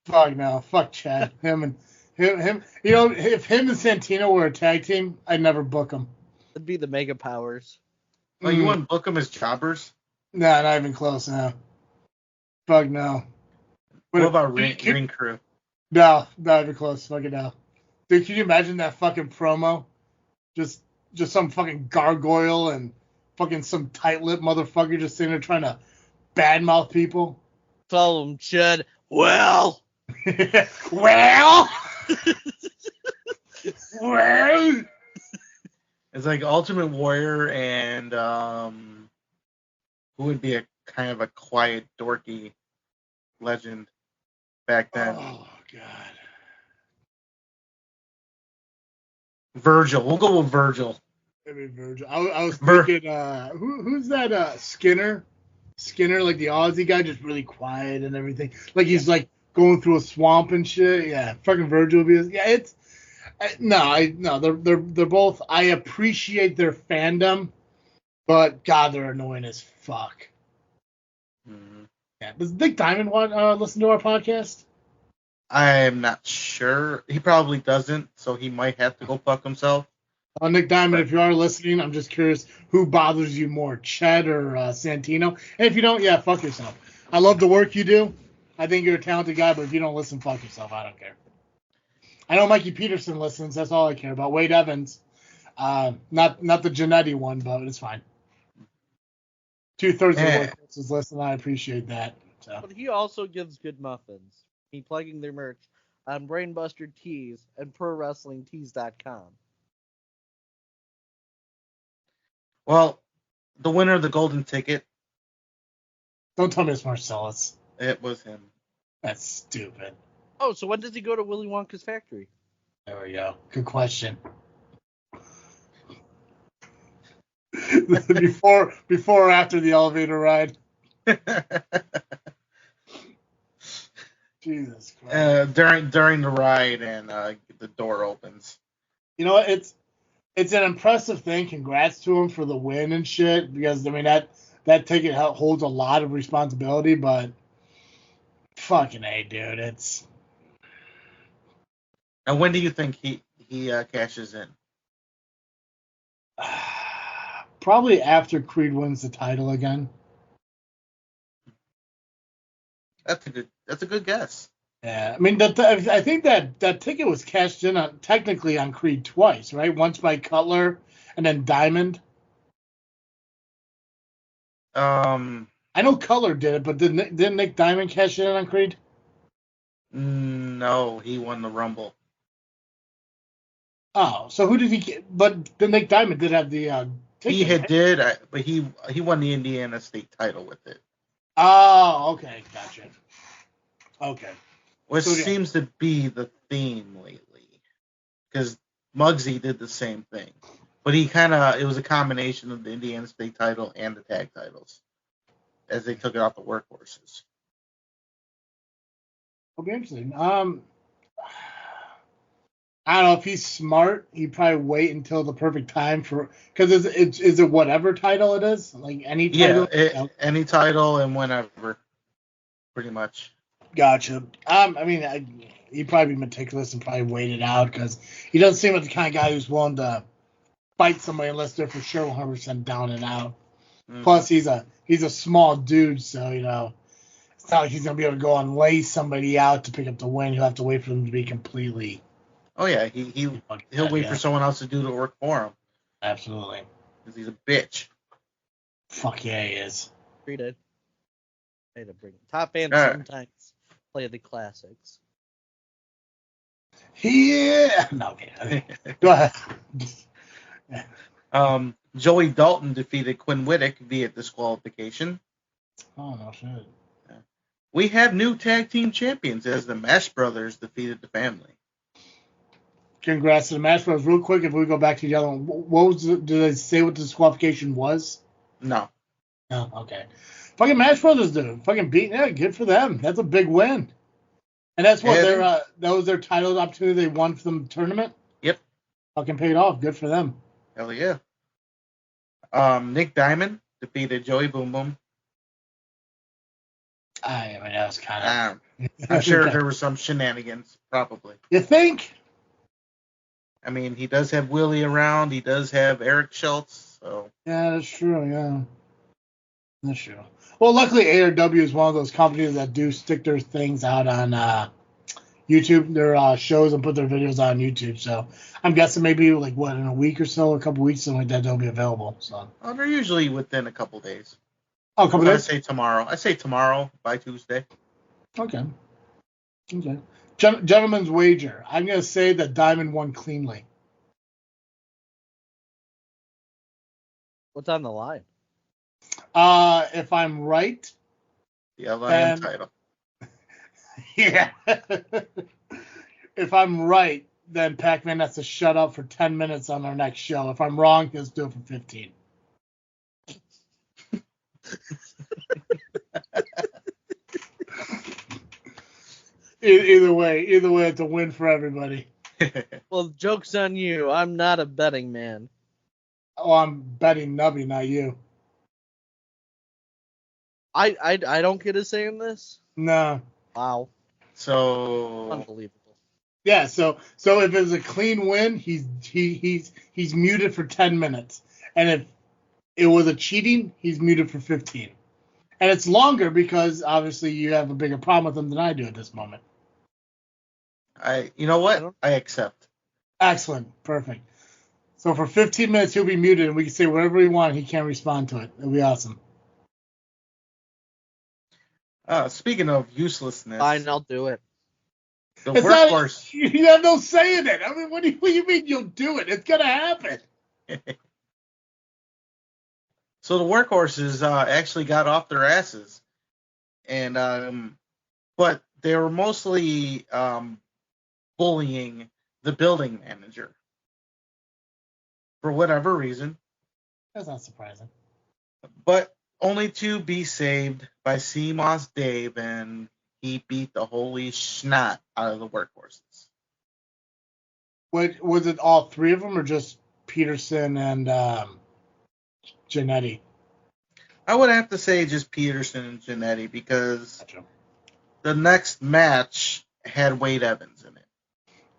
Fuck no. Fuck Ched. Him. You know, if him and Santino were a tag team, I'd never book them. It'd be the Mega Powers. Well, you wouldn't book them as jobbers? Nah, not even close now. Fuck no. What about Ring Crew? No, not even close. Fucking no. Dude, can you imagine that fucking promo? Just some fucking gargoyle and fucking some tight-lipped motherfucker just sitting there trying to badmouth people. Follow him, Ched. Well. Well. It's like Ultimate Warrior and who would be a kind of a quiet, dorky legend back then. Oh God. Virgil. We'll go with Virgil. Maybe Virgil. I was thinking, who's that? Skinner. Skinner, like the Aussie guy, just really quiet and everything. Like he's like going through a swamp and shit. Yeah, fucking Virgil would be. Yeah, it's. They're both. I appreciate their fandom, but God, they're annoying as fuck. Mm-hmm. Yeah. Does Nick Diamond listen to our podcast? I'm not sure. He probably doesn't, so he might have to go fuck himself. Nick Diamond, if you are listening, I'm just curious who bothers you more, Ched or Santino? And if you don't, yeah, fuck yourself. I love the work you do. I think you're a talented guy, but if you don't listen, fuck yourself. I don't care. I know Mikey Peterson listens. That's all I care about. Wade Evans, not the Janetti one, but it's fine. 2/3 of the workforce listen. I appreciate that. So. But he also gives good muffins. He plugging their merch on Brainbuster Tees and ProWrestlingTees.com. Well, the winner of the golden ticket. Don't tell me it's Marcellus. It was him. That's stupid. Oh, so when does he go to Willy Wonka's factory? There we go. Good question. before or after the elevator ride? Jesus Christ. During the ride and the door opens. You know what? It's an impressive thing. Congrats to him for the win and shit. Because I mean that ticket holds a lot of responsibility, but fucking A, dude. It's. And when do you think he cashes in? Probably after Creed wins the title again. That's a good guess. Yeah, I mean, I think that ticket was cashed in technically on Creed twice, right? Once by Cutler and then Diamond. I know Cutler did it, but didn't Nick Diamond cash in on Creed? No, he won the Rumble. Oh, so who did he get? But the Nick Diamond did have the ticket. But he won the Indiana State title with it. Oh, okay, gotcha. Okay. Which seems to be the theme lately. Because Muggsy did the same thing. But it was a combination of the Indiana State title and the tag titles as they took it off the workhorses. It'll be interesting. I don't know if he's smart. He'd probably wait until the perfect time because is it whatever title it is, like any title? Yeah, any title and whenever, pretty much. Gotcha. I mean, he'd probably be meticulous and probably wait it out because he doesn't seem like the kind of guy who's willing to fight somebody unless they're for sure 100% down and out. Mm-hmm. Plus, he's a small dude, so it's not like he's gonna be able to go and lay somebody out to pick up the win. He'll have to wait for them to be completely. Oh yeah, he'll wait for someone else to do the work for him. Absolutely. Because he's a bitch. Fuck yeah, he is. Treated. Hey, to bring top fans sometimes play the classics. Yeah. No, okay. Go ahead. Joey Dalton defeated Quinn Whittick via disqualification. Oh no shit. We have new tag team champions as the Mash Brothers defeated the Family. Congrats to the Mash Brothers. Real quick, if we go back to the other one, did they say what the disqualification was? No. No, okay. Fucking Mash Brothers did. Fucking beat. Yeah, good for them. That's a big win. And that's what that was their title opportunity they won from the tournament? Yep. Fucking paid off. Good for them. Hell yeah. Nick Diamond defeated Joey Boom Boom. I mean, that was kind of... I'm sure there were some shenanigans, probably. You think? I mean, he does have Willie around. He does have Eric Schultz. So. Yeah, that's true, yeah. That's true. Well, luckily, ARW is one of those companies that do stick their things out on YouTube, their shows, and put their videos on YouTube. So I'm guessing maybe, in a week or so, a couple weeks, something like that, they'll be available. So. Oh, they're usually within a couple days. Oh, a couple days? I say tomorrow by Tuesday. Okay. Gentleman's wager. I'm going to say that Diamond won cleanly. What's on the line? If I'm right. The LIM title. Yeah. If I'm right, then Pacman has to shut up for 10 minutes on our next show. If I'm wrong, he'll do it for 15. Either way, it's a win for everybody. Well, joke's on you. I'm not a betting man. Oh, I'm betting Nubby, not you. I don't get a say in this? No. Wow. So Unbelievable. Yeah, so if it's a clean win, he's muted for 10 minutes. And if it was a cheating, he's muted for 15. And it's longer because obviously you have a bigger problem with him than I do at this moment. you know what? I accept. Excellent. Perfect. So for 15 minutes, he'll be muted, and we can say whatever we want. He can't respond to it. It'll be awesome. Speaking of uselessness, Fine, I'll do it. the It's workhorse. You have no say in it. I mean, what do you mean you'll do it? It's going to happen. So the workhorses actually got off their asses, and but they were mostly bullying the building manager for whatever reason, That's not surprising. but only to be saved by CMOS Dave, and he beat the holy snot out of the workhorses. What, was it all three of them or just Peterson and Janetti? I would have to say just Peterson and Janetti, because Gotcha. the next match had Wade Evans in it.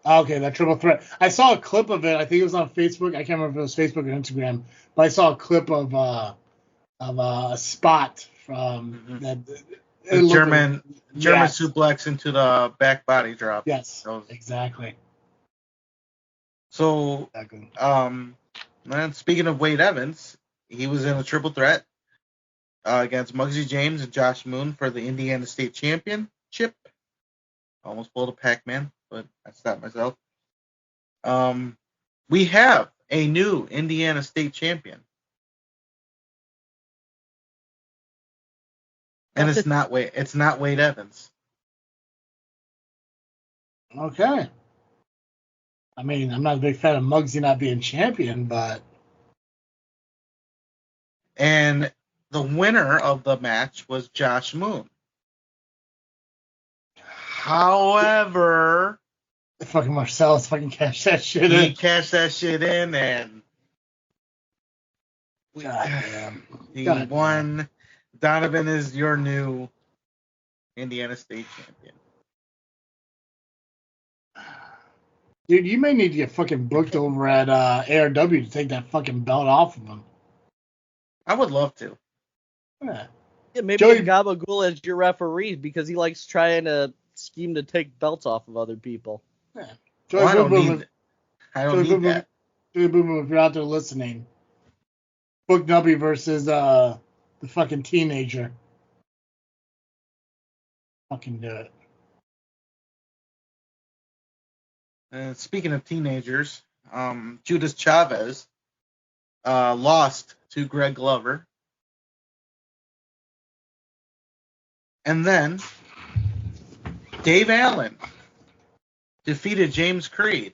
Okay, that triple threat. I saw a clip of it. I think it was on Facebook. I can't remember if it was Facebook or Instagram, but I saw a clip of a spot from that. The German Yes. suplex into the back body drop. Yes, That was- exactly. So, Exactly. and speaking of Wade Evans, he was in a triple threat against Muggsy James and Josh Moon for the Indiana State Championship. Almost pulled a Pacman, but I stopped myself. We have a new Indiana State champion. And it's not Wade Evans. Okay. I mean, I'm not a big fan of Muggsy not being champion, but And the winner of the match was Josh Moon. However, fucking Marcellus fucking cashed that shit he in. cashed that shit in, and God damn. he God won. Donovan is your new Indiana State champion. Dude, you may need to get fucking booked over at ARW to take that fucking belt off of him. I would love to. Yeah. Yeah, maybe Joey- Gabagool as your referee because he likes trying to scheme to take belts off of other people. Yeah. Well, I don't Boom Boom, need I Joey don't need Boom Boom, that. Joey Boom Boom, if you're out there listening, book Nubby versus the fucking teenager. Fucking do it. Speaking of teenagers, Judas Chavez lost to Greg Glover. And then Dave Allen defeated James Creed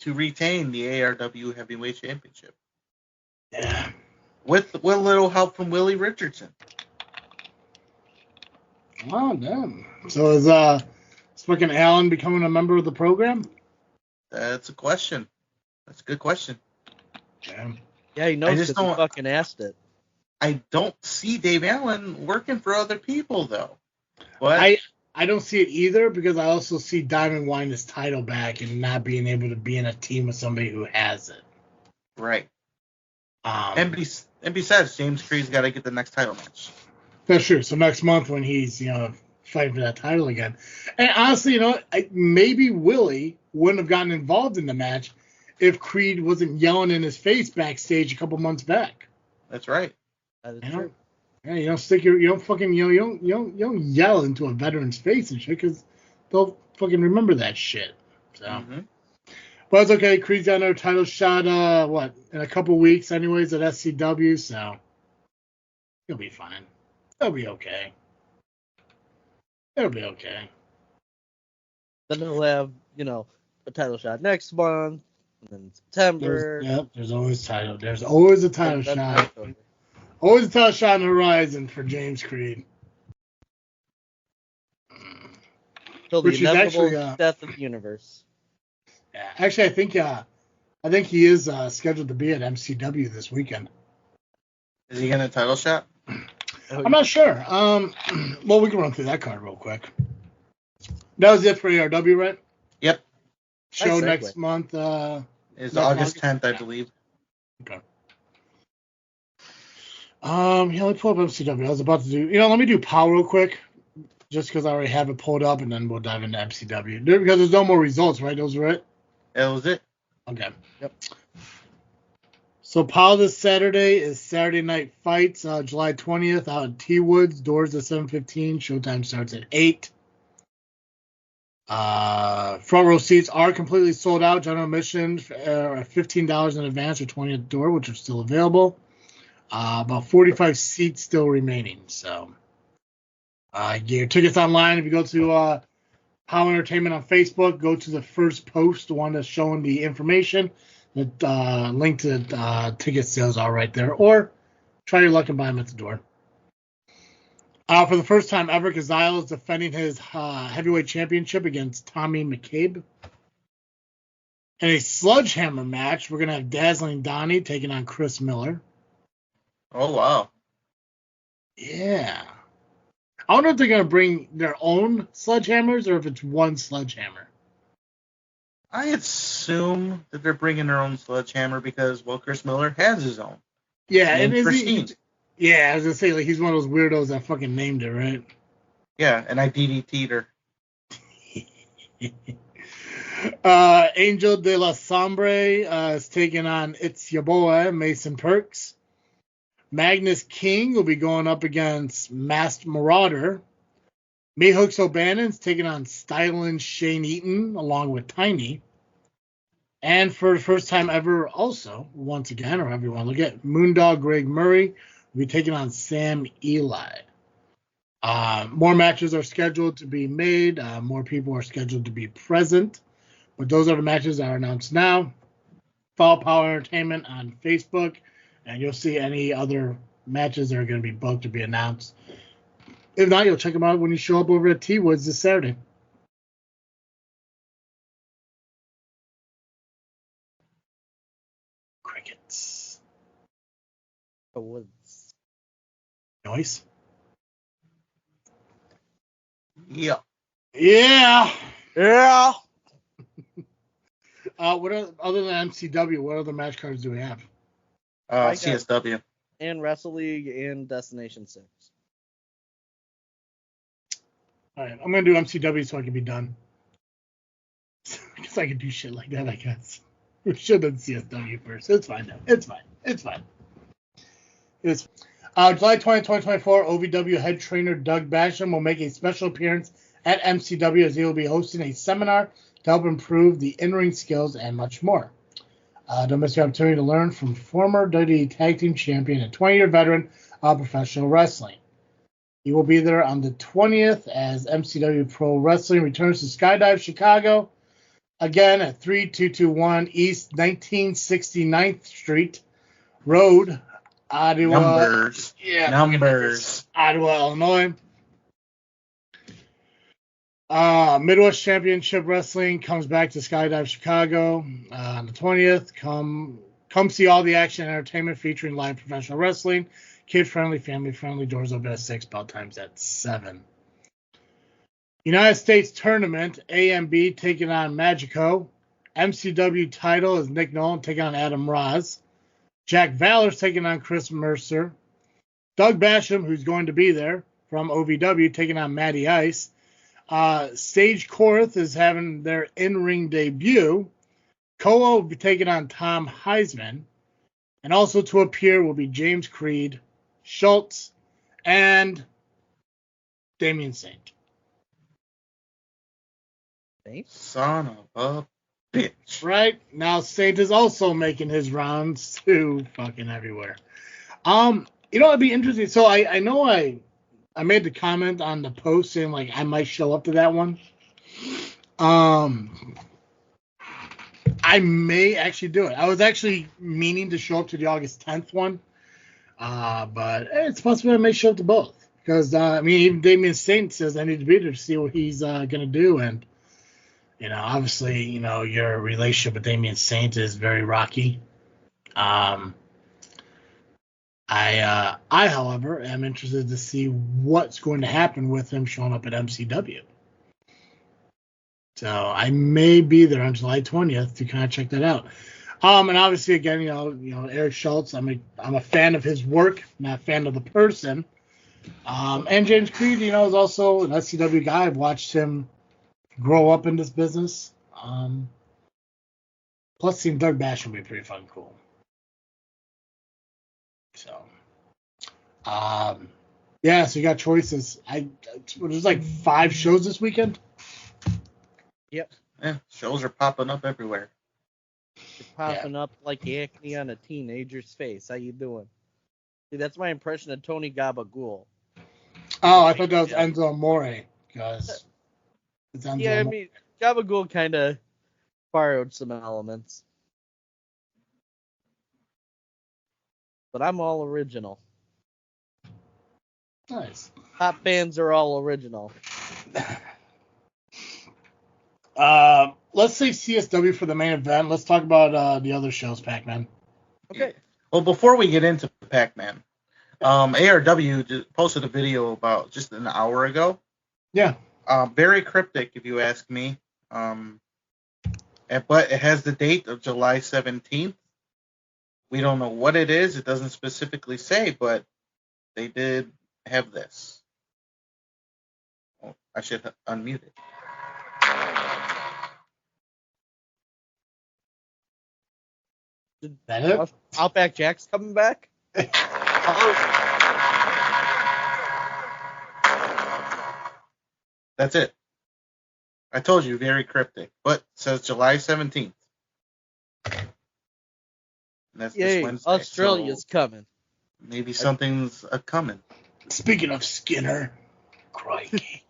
to retain the ARW Heavyweight Championship. Yeah. With a little help from Willie Richardson. Oh, damn. So is fucking Allen becoming a member of the program? That's a question. That's a good question. Damn. Yeah, he knows just because he don't- fucking asked it. I don't see Dave Allen working for other people, though. But I don't see it either because I also see Diamond wanting his title back and not being able to be in a team with somebody who has it. right. And besides, James Creed's got to get the next title match. That's true. So next month when he's, fighting for that title again. And honestly, maybe Willie wouldn't have gotten involved in the match if Creed wasn't yelling in his face backstage a couple months back. That's right. That is You know? true. Yeah, you don't yell into a veteran's face and shit because they'll fucking remember that shit. So, Mhm. But it's okay. Creed's got another title shot. In a couple weeks, anyways, at SCW. So he'll be fine. He'll be okay. It'll be okay. Then he'll have, a title shot next month, and then September. There's always title. There's always a title and then shot. October. Always a title shot on the horizon for James Creed. Till the Which is inevitable actually, death of the universe. Yeah, actually, I think he is scheduled to be at MCW this weekend. Is he getting a title shot? I'm not sure. Well, we can run through that card real quick. That was it for ARW, right? Yep. Show Nice segue. next month. It's next August 10th, I believe. Okay. Yeah, let me pull up MCW. I was about to do, let me do Power real quick, just because I already have it pulled up, and then we'll dive into MCW. Because there's no more results, right? Those were it? That was it. Okay. Yep. So Power this Saturday is Saturday Night Fights, July 20th, out in T-Woods. Doors at 7:15. Showtime starts at 8. Front row seats are completely sold out. General admission are $15 in advance or $20 at the door, which are still available. About 45 seats still remaining. So get your tickets online. If you go to Power Entertainment on Facebook, go to the first post, the one that's showing the information. The link to ticket sales are right there. Or try your luck and buy them at the door. For the first time ever, Kazile is defending his heavyweight championship against Tommy McCabe. In a sledgehammer match, we're going to have Dazzling Donnie taking on Chris Miller. Oh, wow. Yeah. I wonder if they're going to bring their own sledgehammers or if it's one sledgehammer. I assume that they're bringing their own sledgehammer because, well, Chris Miller has his own. Yeah, and is Pristine. yeah, I was going to say, like, he's one of those weirdos that fucking named it, right? Yeah, and I DDT'd her. Angel de la Sombre is taking on It's Your Boy, Mason Perks. Magnus King will be going up against Masked Marauder. Mayhooks O'Bannon's taking on Stylin Shane Eaton along with Tiny. And for the first time ever also, once again, or however you want to look at, Moondog Greg Murray will be taking on Sam Eli. More matches are scheduled to be made. More people are scheduled to be present. But those are the matches that are announced now. Follow Power Entertainment on Facebook, and you'll see any other matches that are going to be booked to be announced. If not, you'll check them out when you show up over at T-Woods this Saturday. Crickets. The woods. Noise? Yeah. Yeah! Yeah. Other than MCW, what other match cards do we have? CSW. And Wrestle League and Destination 6. All right, I'm going to do MCW so I can be done. Because I can do shit like that, I guess. We should have done CSW first. It's fine, though. It's fine. July 20, 2024, OVW head trainer Doug Basham will make a special appearance at MCW as he will be hosting a seminar to help improve the in-ring skills and much more. Don't miss the opportunity to learn from former WWE Tag Team Champion and 20-year veteran of professional wrestling. He will be there on the 20th as MCW Pro Wrestling returns to Skydive Chicago, again at 3221 East 1969th Street Road, Ottawa. Numbers. Ottawa, Illinois. Midwest Championship Wrestling comes back to Skydive Chicago on the 20th. Come see all the action and entertainment featuring live professional wrestling. Kid-friendly, family-friendly, doors open at 6, bell times at 7. United States Tournament, AMB taking on Magico. MCW title is Nick Nolan taking on Adam Roz. Jack Valor's taking on Chris Mercer. Doug Basham, who's going to be there from OVW, taking on Matty Ice. Sage Korth is having their in-ring debut. Koa will be taking on Tom Heisman. And also to appear will be James Creed, Schultz, and Damian Saint. Son of a bitch. Right? Now Saint is also making his rounds to fucking everywhere. It'd be interesting. So I know I made the comment on the post saying like I might show up to that one. I may actually do it. I was actually meaning to show up to the August 10th one. But it's possible I may show up to both. Because, even Damian Saint says I need to be there to see what he's going to do. And, obviously, your relationship with Damian Saint is very rocky. I, however, am interested to see what's going to happen with him showing up at MCW. So I may be there on July 20th to kind of check that out. And obviously, again, you know, Eric Schultz. I'm a fan of his work, not a fan of the person. And James Creed, you know, is also an SCW guy. I've watched him grow up in this business. Plus, seeing Doug Bash would be pretty fucking cool. So, yeah. So you got choices. There's like 5 shows this weekend. Yep. Yeah, shows are popping up everywhere. It's popping up like acne on a teenager's face. How you doing? See, that's my impression of Tony Gabagool. Oh, I thought that was Enzo Amore. Because it's Enzo Yeah, I Amore. mean, Gabagool kind of borrowed some elements. But I'm all original. Nice. Top bands are all original. Let's say CSW for the main event. Let's talk about the other shows, Pacman. Okay. Well, before we get into Pacman, ARW just posted a video about just an hour ago. Yeah. Very cryptic, if you ask me. But it has the date of July 17th. We don't know what it is. It doesn't specifically say, but they did have this. Oh, I should unmute it. That it? Outback Jack's coming back? That's it. I told you, very cryptic. But it says July 17th. And that's this Yay, Wednesday. Australia's so coming. maybe something's coming. Speaking of Skinner, crikey.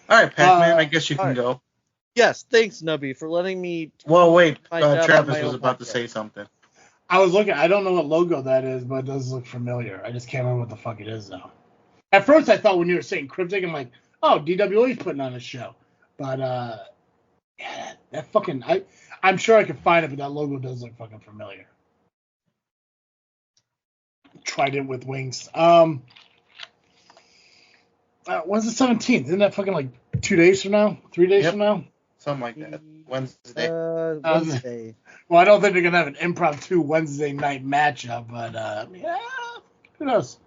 All right, Pacman, I guess you can go. Yes, thanks, Nubby, for letting me... Well, wait, find out about Travis my was own about to podcast. say something. I was looking. I don't know what logo that is, but it does look familiar. I just can't remember what the fuck it is now. At first, I thought when you were saying cryptic, I'm like, oh, DWA's putting on a show. But yeah, that fucking I'm sure I could find it, but that logo does look fucking familiar. Tried it with wings. When's the 17th? Isn't that fucking like 2 days from now? 3 days from now? Something like that. Wednesday. Wednesday. Well, I don't think they're gonna have an impromptu Wednesday night matchup, but yeah, who knows?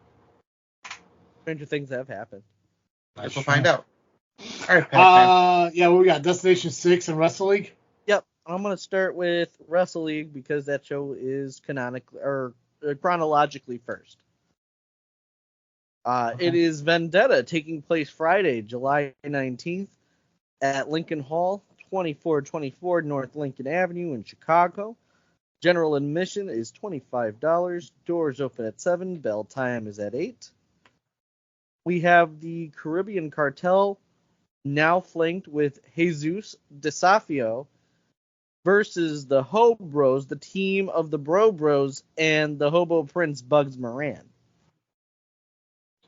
Stranger things have happened. Guess we'll find out. All right, Pacman. Yeah, what we got? Destination 6 and Wrestle League? Yep, I'm going to start with Wrestle League because that show is chronologically first. Okay. It is Vendetta taking place Friday, July 19th at Lincoln Hall, 2424 North Lincoln Avenue in Chicago. General admission is $25. Doors open at 7. Bell time is at 8. We have the Caribbean Cartel now flanked with Jesus Desafio versus the Ho Bros, the team of the Bro Bros and the Hobo Prince Bugs Moran.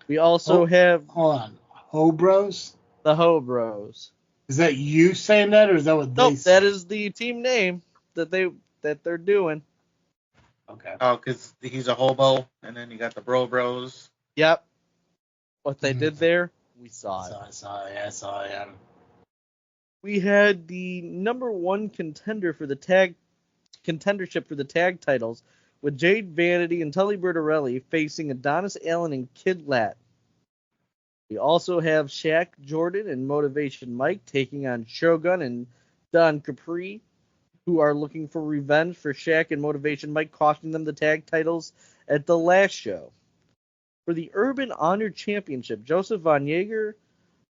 We also have Hold on. Ho Bros? the Ho Bros. Is that you saying that, or is that what they Nope, say? that is the team name that they're doing. Okay. Oh, because he's a hobo, and then you got the Bros. Yep. What they did there, we saw it. I saw it. We had the number one contendership for the tag titles with Jade Vanity and Tully Bertarelli facing Adonis Allen and Kid Lat. We also have Shaq Jordan and Motivation Mike taking on Shogun and Don Capri, who are looking for revenge for Shaq and Motivation Mike costing them the tag titles at the last show. For the Urban Honor Championship, Joseph Von Jaeger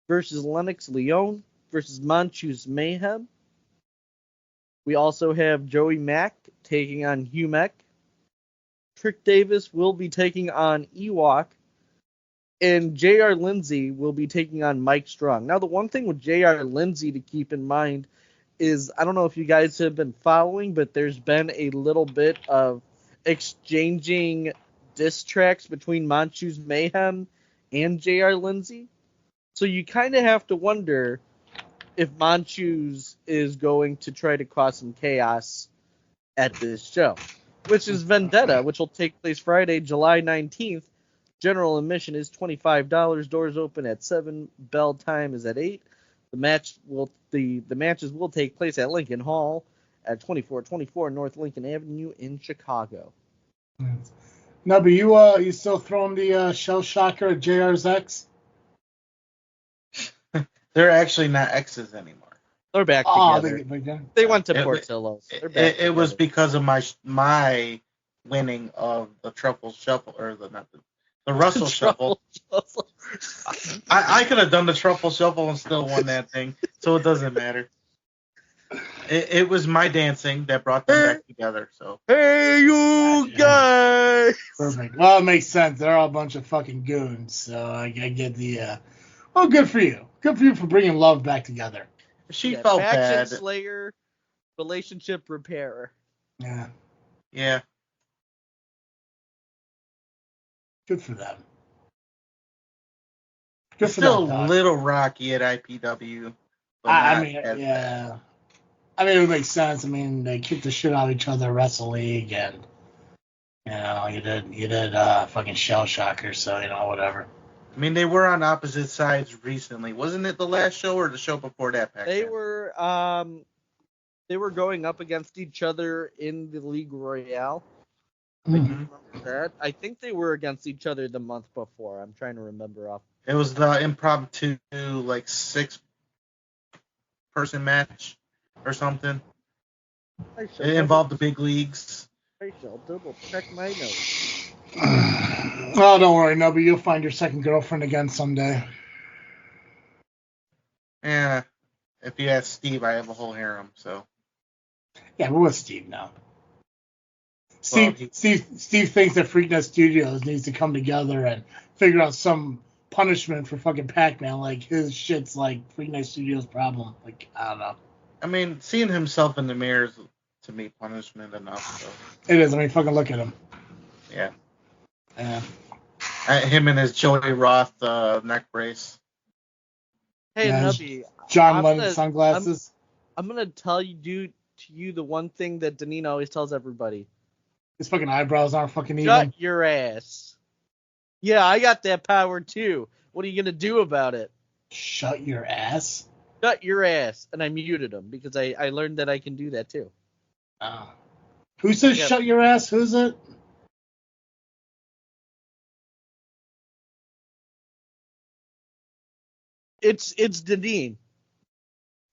versus Lennox Leone versus Manchu's Mayhem. We also have Joey Mack taking on Hugh Mack. Trick Davis will be taking on Ewok. And J.R. Lindsay will be taking on Mike Strong. Now, the one thing with J.R. Lindsay to keep in mind is, I don't know if you guys have been following, but there's been a little bit of exchanging diss tracks between Manchu's Mayhem and J.R. Lindsay. So you kind of have to wonder if Manchu's is going to try to cause some chaos at this show, which is Vendetta, which will take place Friday, July 19th. General admission is $25. Doors open at 7. Bell time is at 8. The matches will take place at Lincoln Hall at 2424 North Lincoln Avenue in Chicago. No, but you still throwing the Shell Shocker at JR's X? They're actually not X's anymore. They're back together. They went to Portillo's. It was because of my winning of the Truffle Shuffle, or the Russell Shuffle. I could have done the Truffle Shuffle and still won that thing, so it doesn't matter. It was my dancing that brought them back together. So hey, you guys! Perfect. Well, it makes sense. They're all a bunch of fucking goons, so I get the. Well, good for you. Good for you for bringing love back together. She felt bad. Slayer, relationship repairer. Yeah. Yeah. Good for them. It's still a little rocky at IPW. I mean, yeah. I mean, it makes sense. I mean, they kicked the shit out of each other at Wrestle League, and you did fucking Shell Shocker, so whatever. I mean, they were on opposite sides recently. Wasn't it the last show or the show before that, Pacman? They were going up against each other in the League Royale. Mm-hmm. That I think they were against each other the month before. I'm trying to remember off. It was the impromptu 6-person match or something. It involved the big leagues. I shall double check my notes. Oh, don't worry, Nubby. You'll find your second girlfriend again someday. Yeah. If you ask Steve, I have a whole harem, so. Yeah, we're with Steve now. Steve thinks that Freaknet Studios needs to come together and figure out some punishment for fucking Pacman. Like, his shit's like Freaknet Studios' problem. Like, I don't know. I mean, seeing himself in the mirror is, to me, punishment enough. So. It is. I mean, fucking look at him. Yeah. Yeah. Him and his Joey Roth neck brace. Hey, Nubby. John Lennon sunglasses. I'm going to tell you the one thing that Danine always tells everybody. His fucking eyebrows aren't fucking even. Shut your ass. Yeah, I got that power too. What are you going to do about it? Shut your ass? Shut your ass. And I muted him because I learned that I can do that too. Oh. Who says shut your ass? Who's it? It's Danine.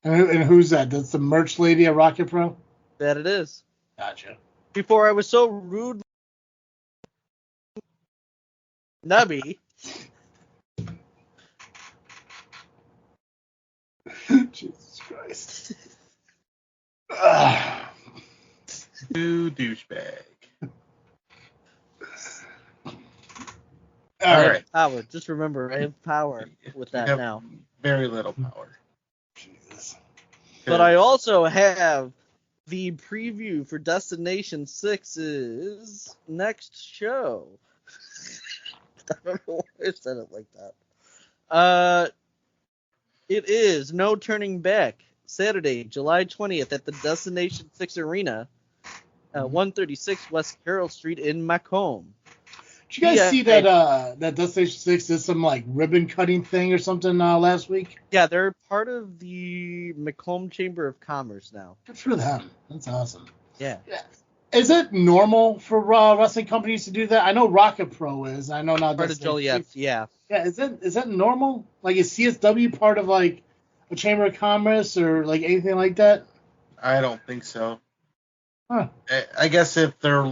And who's that? That's the merch lady at ARWPro? That it is. Gotcha. Before I was so rude. Nubby. Jesus Christ. You douchebag. All right. Power. Just remember, I have power with that now. Very little power. Jesus. But I also have the preview for Destination 6's next show. I don't know why I said it like that. It is No Turning Back, Saturday, July 20th at the Destination 6 Arena at 136 West Carroll Street in Macomb. Did you guys see that that Destination 6 did some like ribbon cutting thing or something last week? Yeah, they're part of the Macomb Chamber of Commerce now. Good for them. That's awesome. Yeah. Is it normal for wrestling companies to do that? I know ARWPro is. I know not part of Joliet. Yeah. Yeah. Is that normal? Like, is CSW part of like a Chamber of Commerce or like anything like that? I don't think so. Huh. I guess if they're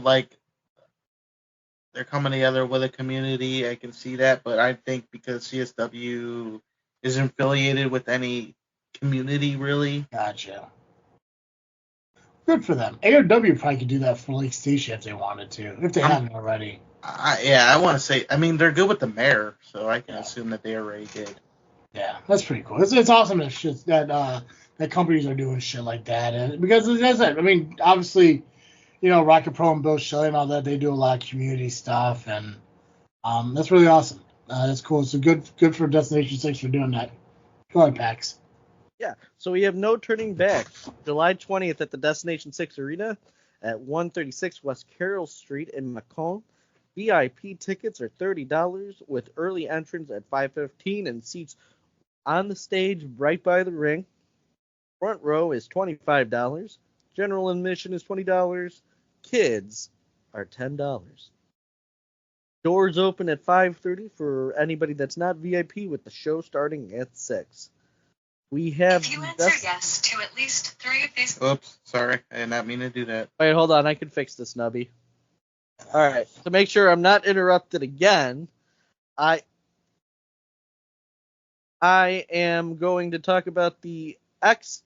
coming together with a community, I can see that. But I think because CSW isn't affiliated with any community, really. Gotcha. Good for them. ARW probably could do that for Lake Station if they wanted to, if they haven't already. I want to say, I mean, they're good with the mayor, so I can assume that they already did. Yeah, that's pretty cool. It's awesome that companies are doing shit like that, and because that's it. I mean, obviously, ARWPro and Bill Shelley and all that, they do a lot of community stuff, and that's really awesome. That's cool. So good for Destination 6 for doing that. Go ahead, Pax. Yeah, so we have No Turning Back, July 20th at the Destination 6 Arena at 136 West Carroll Street in Macomb. VIP tickets are $30 with early entrance at $5.15 and seats On the stage, right by the ring. Front row is $25. General admission is $20. Kids are $10. Doors open at 5:30 for anybody that's not VIP, with the show starting at 6. We have. If you answer yes to at least 3 of these. Oops, sorry. I did not mean to do that. Wait, hold on. I can fix this, Nubby. All right. To make sure I'm not interrupted again, I am going to talk about the X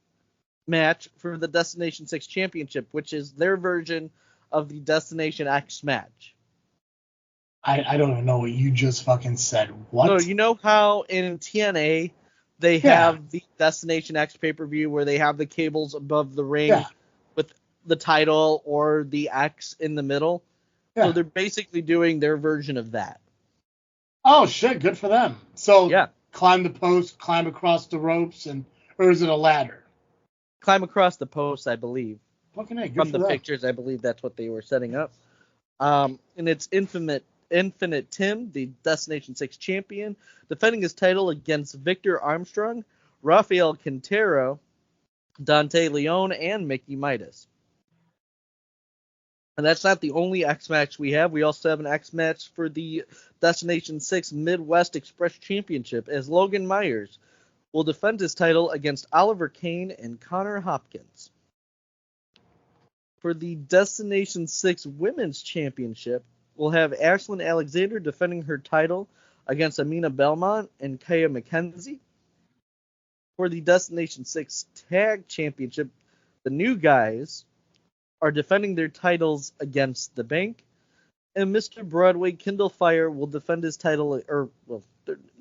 match for the Destination 6 Championship, which is their version of the Destination X match. I don't even know what you just fucking said. What? So you know how in TNA they have the Destination X pay-per-view where they have the cables above the ring with the title or the X in the middle? Yeah. So they're basically doing their version of that. Oh, shit. Good for them. So Yeah. climb the post, climb across the ropes, or is it a ladder? Climb across the post, I believe. Fucking hey, good From for the them. pictures, I believe that's what they were setting up. And it's Infinite Tim, the Destination 6 champion, defending his title against Victor Armstrong, Rafael Quintero, Dante Leone, and Mickey Midas. And that's not the only X match we have. We also have an X match for the Destination 6 Midwest Express Championship, as Logan Myers will defend his title against Oliver Kane and Connor Hopkins. For the Destination 6 Women's Championship, we'll have Ashlyn Alexander defending her title against Amina Belmont and Kaya McKenzie. For the Destination 6 Tag Championship, the new guys are defending their titles against The Bank, and Mr. Broadway Kindle Fire will defend his title,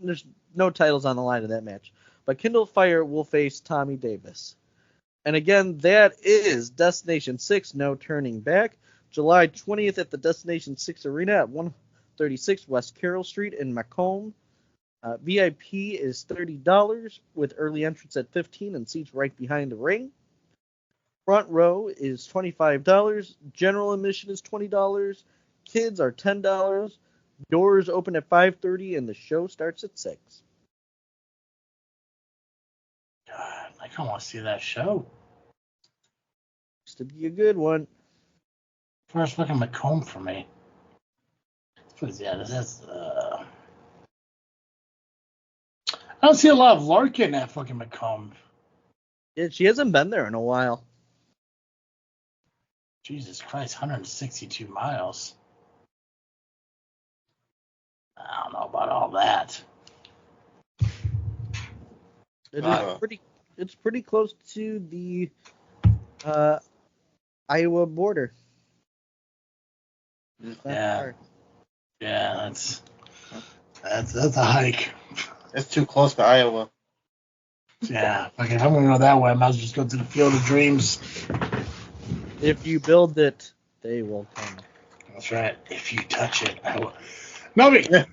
there's no titles on the line in that match, but Kindle Fire will face Tommy Davis. And again, that is Destination 6, No Turning Back, July 20th at the Destination 6 Arena at 136 West Carroll Street in Macomb. VIP is $30 with early entrance at $15 and seats right behind the ring. Front row is $25. General admission is $20. Kids are $10. Doors open at 5:30 and the show starts at 6. God, I kind of want to see that show. Used to be a good one. First fucking Macomb for me. That's I don't see a lot of Larkin at fucking Macomb. Yeah, she hasn't been there in a while. Jesus Christ, 162 miles. I don't know about all that. It's pretty close to the Iowa border. Yeah, that's a hike. It's too close to Iowa. Yeah, if I'm gonna go that way, I might as well just go to the Field of Dreams. If you build it, they will come. That's right. If you touch it, I will. Nubby!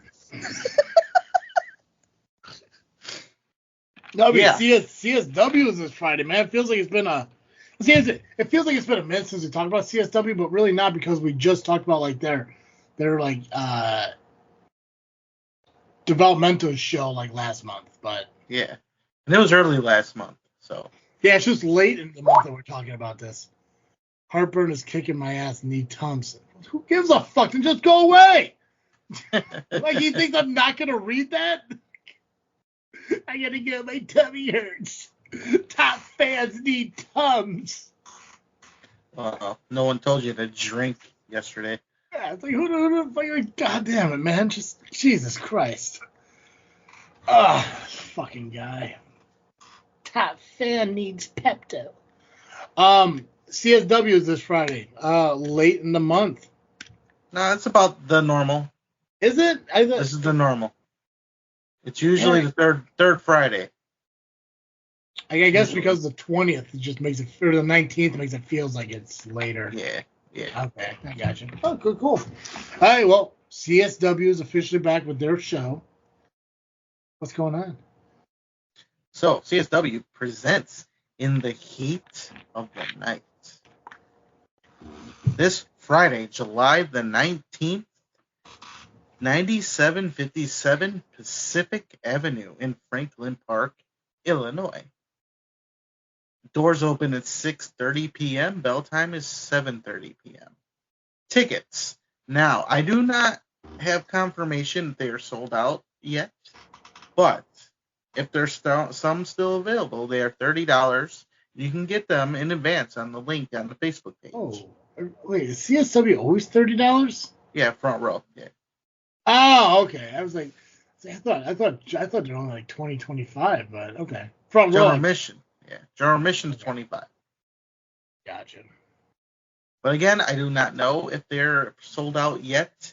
Nubby, Yeah. CSW is this Friday, man. It feels like it's been a minute since we talked about CSW, but really not, because we just talked about like their developmental show like last month. But Yeah. And it was early last month, so. yeah, it's just late in the month that we're talking about this. Heartburn is kicking my ass, need Thompson. Who gives a fuck? Then just go away. Like, you think I'm not gonna read that? I gotta get my tummy hurts. Top fans need Tums. No one told you to drink yesterday. Yeah, it's like, who the fuck? Like, God damn it, man. Just, Jesus Christ. Fucking guy. Top fan needs Pepto. CSW is this Friday, late in the month. No, it's about the normal. Is it? This is the normal. It's usually the third Friday. I guess because the 20th, it just makes it, or the 19th, makes it feels like it's later. Yeah. Okay, I got you. Oh, cool. All right, well, CSW is officially back with their show. What's going on? So, CSW presents In the Heat of the Night. This Friday, July the 19th, 9757 Pacific Avenue in Franklin Park, Illinois. Doors open at 6:30 p.m. Bell time is 7:30 p.m. Tickets. Now, I do not have confirmation that they are sold out yet, but if there's some still available, they are $30. You can get them in advance on the link on the Facebook page. Oh, wait, is CSW always $30? Yeah, front row. Yeah. Oh, okay. I was like, I thought they're only like 20, 25, but okay. Front row. General admission. Yeah, general admission is 25. Gotcha. But again, I do not know if they're sold out yet,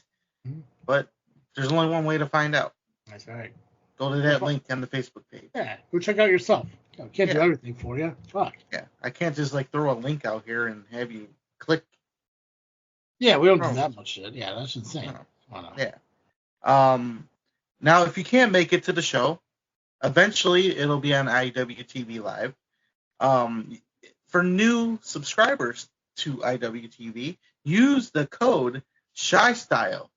but there's only one way to find out. That's right. Go to that link on the Facebook page. Yeah, go check out yourself. I can't do everything for you. Fuck. Yeah, I can't just like throw a link out here and have you click. Yeah, we don't do that much shit. Yeah, that's insane. No. Yeah. Now, if you can't make it to the show, eventually it'll be on IWTV Live. For new subscribers to IWTV, use the code ShyStyle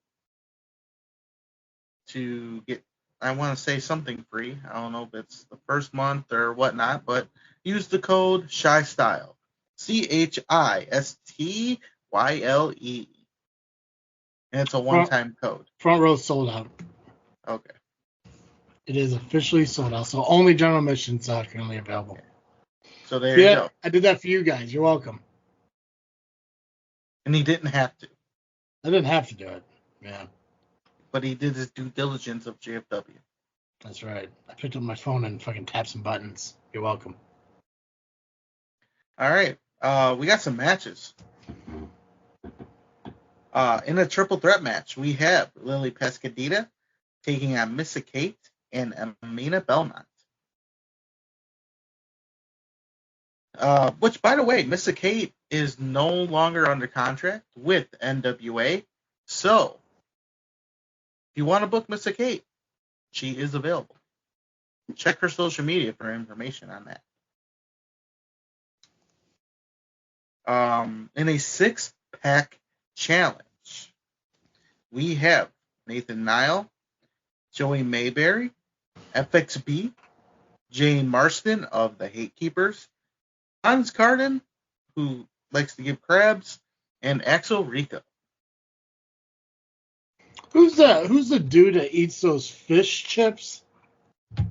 to get, I want to say something free. I don't know if it's the first month or whatnot, but use the code ShyStyle. CHISTYLE. And it's a one-time code. Front row sold out. Okay. It is officially sold out, so only general admissions are currently available. So there you go. I did that for you guys. You're welcome. And he didn't have to. I didn't have to do it. Yeah. But he did his due diligence of JFW. That's right. I picked up my phone and fucking tapped some buttons. You're welcome. All right. We got some matches. In a triple threat match, we have Lily Pescadita taking on Missa Kate and Amina Belmont. Which, by the way, Missa Kate is no longer under contract with NWA. So, if you want to book Missa Kate, she is available. Check her social media for information on that. In a 6-pack challenge, we have Nathan Nile, Joey Mayberry, FXB, Jane Marston of the Hate Keepers, Hans Carden, who likes to give crabs, and Axel Rico. Who's the dude that eats those fish chips?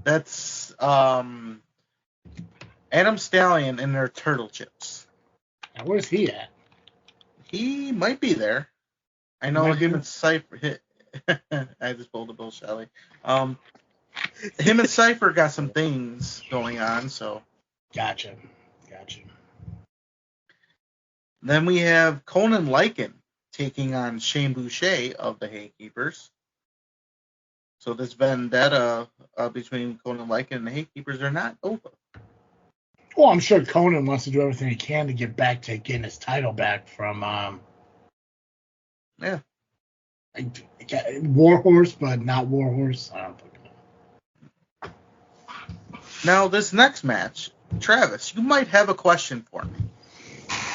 That's Adam Stallion and their turtle chips. Now, where's he at? He might be there. I know him and Cypher. I just pulled a Bill Shelley. Him and Cypher got some things going on, so. Gotcha. Then we have Conan Lycan taking on Shane Boucher of the Hate Keepers. So this vendetta between Conan Lycan and the Hate Keepers are not over. Well, I'm sure Conan wants to do everything he can to get back to getting his title back from Warhorse, but not Warhorse. I don't fucking know. Now, this next match, Travis, you might have a question for me.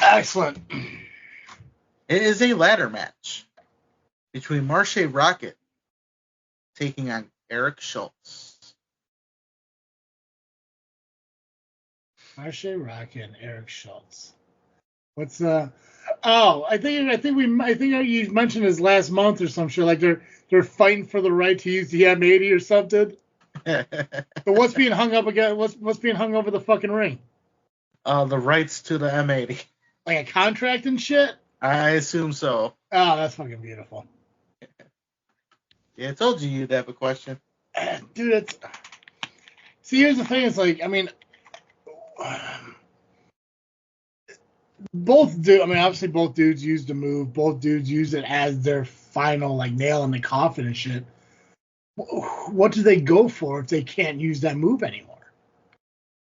Excellent. It is a ladder match between Marche Rocket taking on Eric Schultz. Marche Rocket and Eric Schultz. What's I think you mentioned this last month or some shit. Like they're fighting for the right to use the M80 or something. But what's being hung up again? What's being hung over the fucking ring? The rights to the M80. Like a contract and shit? I assume so. Oh, that's fucking beautiful. Yeah, I told you you'd have a question. Dude, see, here's the thing. It's like, I mean, obviously both dudes use the move. Both dudes use it as their final, like, nail in the coffin and shit. What do they go for if they can't use that move anymore?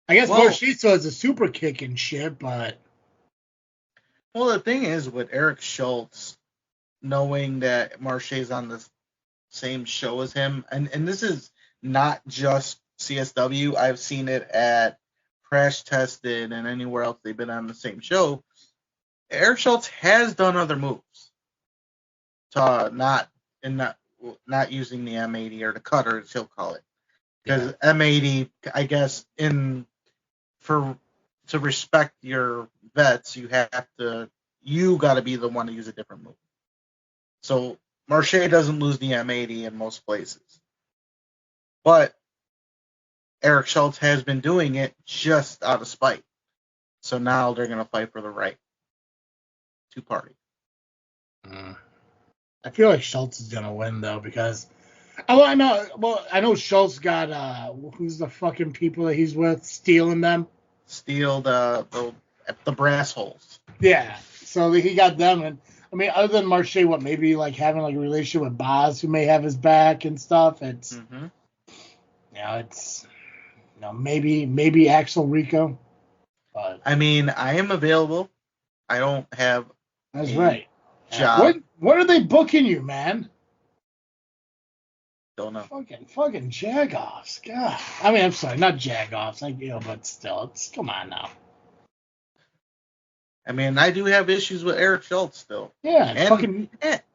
I guess Marchito has a super kick and shit, but... Well, the thing is, with Eric Schultz, knowing that Marche's on the same show as him, and this is not just CSW, I've seen it at Crash Tested and anywhere else they've been on the same show, Eric Schultz has done other moves. not using the M80 or the cutter, as he'll call it. Because M80, I guess, to respect your vets, you got to be the one to use a different move. So Marche doesn't lose the M80 in most places. But Eric Schultz has been doing it just out of spite. So now they're going to fight for the right to party. I feel like Schultz is going to win, though, because I know Schultz got who's the fucking people that he's with stealing them? Steal the brass holes. Yeah. So he got them, and I mean, other than Marche, maybe like having like a relationship with Boz, who may have his back and stuff. It's maybe Axel Rico. But I mean, I am available. I don't have that's right. Job. What are they booking you, man? Don't know. Fucking jagoffs. God. I mean, I'm sorry, not jagoffs. But still, come on now. I mean, I do have issues with Eric Schultz still. Yeah,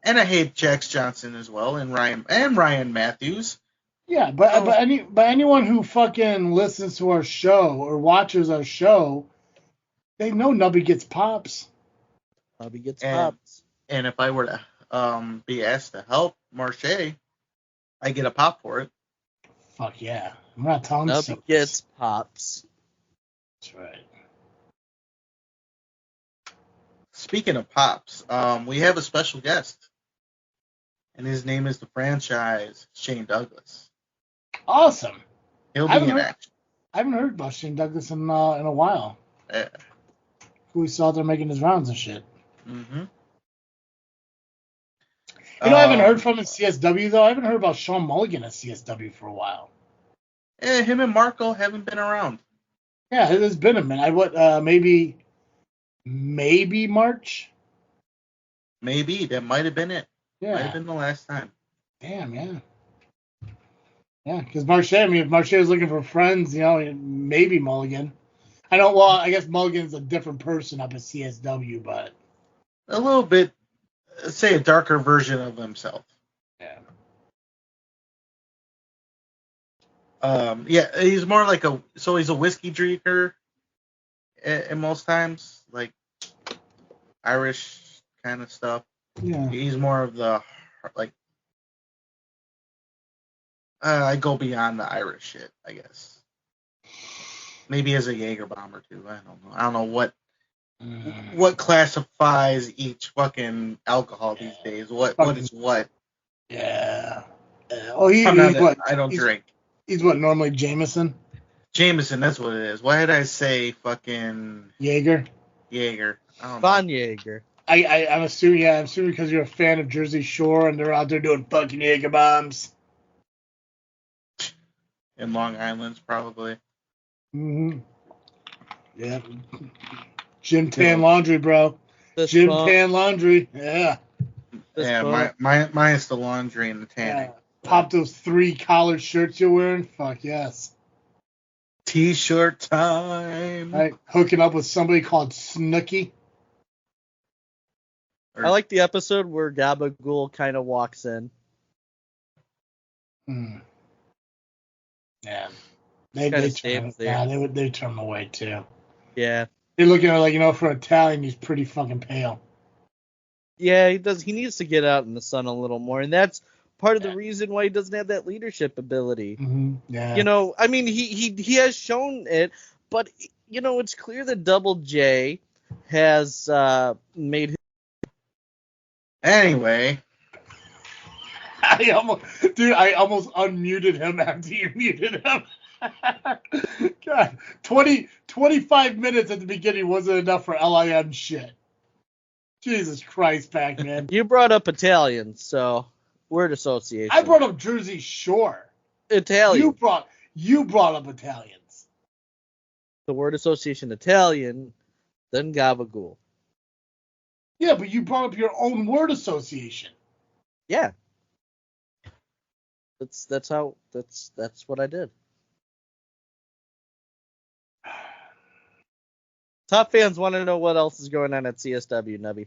and I hate Jax Johnson as well, and Ryan Matthews. Yeah, but anyone who fucking listens to our show or watches our show, they know Nubby gets pops. Nubby gets pops. And if I were to be asked to help Marche, I get a pop for it. Fuck yeah. I'm not telling you. Nubby gets pops. That's right. Speaking of pops, we have a special guest. And his name is the franchise Shane Douglas. Awesome. He'll be in action. I haven't heard about Shane Douglas in a while. Yeah. We saw they're making his rounds and shit. Mm-hmm. I haven't heard from him in CSW, though. I haven't heard about Sean Mulligan at CSW for a while. Yeah, him and Marco haven't been around. Yeah, it has been a minute. Maybe March? Maybe. That might have been it. Yeah. Might have been the last time. Damn, yeah. Yeah, because Marche, if Marche is looking for friends, maybe Mulligan. I guess Mulligan's a different person up at CSW, but... A little bit, say a darker version of himself. Yeah. Yeah, he's more like he's a whiskey drinker at most times, like Irish kind of stuff. Yeah. He's more of the, like, I go beyond the Irish shit, I guess. Maybe as a Jaeger bomber too. I don't know. I don't know what classifies each fucking alcohol these days. What is what? Yeah. I don't drink. He's what, normally Jameson? Jameson, that's what it is. Why did I say fucking Jaeger? Jaeger. I don't know. Von Jaeger. I'm assuming because you're a fan of Jersey Shore and they're out there doing fucking Jaeger bombs. In Long Island, probably. Mm-hmm. Yeah. Gym Tan Laundry, bro. Gym Tan Laundry. Yeah. Yeah, minus the laundry and the tanning. Pop those 3 collared shirts you're wearing. Fuck yes. T-shirt time. Right. Hooking up with somebody called Snooky. I like the episode where Gabagool kind of walks in. Yeah. They turn him away too. Yeah. They're looking at like, for Italian, he's pretty fucking pale. Yeah, he does. He needs to get out in the sun a little more, and that's part of the reason why he doesn't have that leadership ability. Mm-hmm. Yeah. I mean, he has shown it, but it's clear that Double J has made his. Anyway. I almost unmuted him after you muted him. God, 25 minutes at the beginning wasn't enough for LIM shit. Jesus Christ, Pacman. You brought up Italian, so word association. I brought up Jersey Shore. Italian. You brought up Italians. The word association Italian, then Gabagool. Yeah, but you brought up your own word association. Yeah. That's what I did. Top fans want to know what else is going on at CSW, Nubby.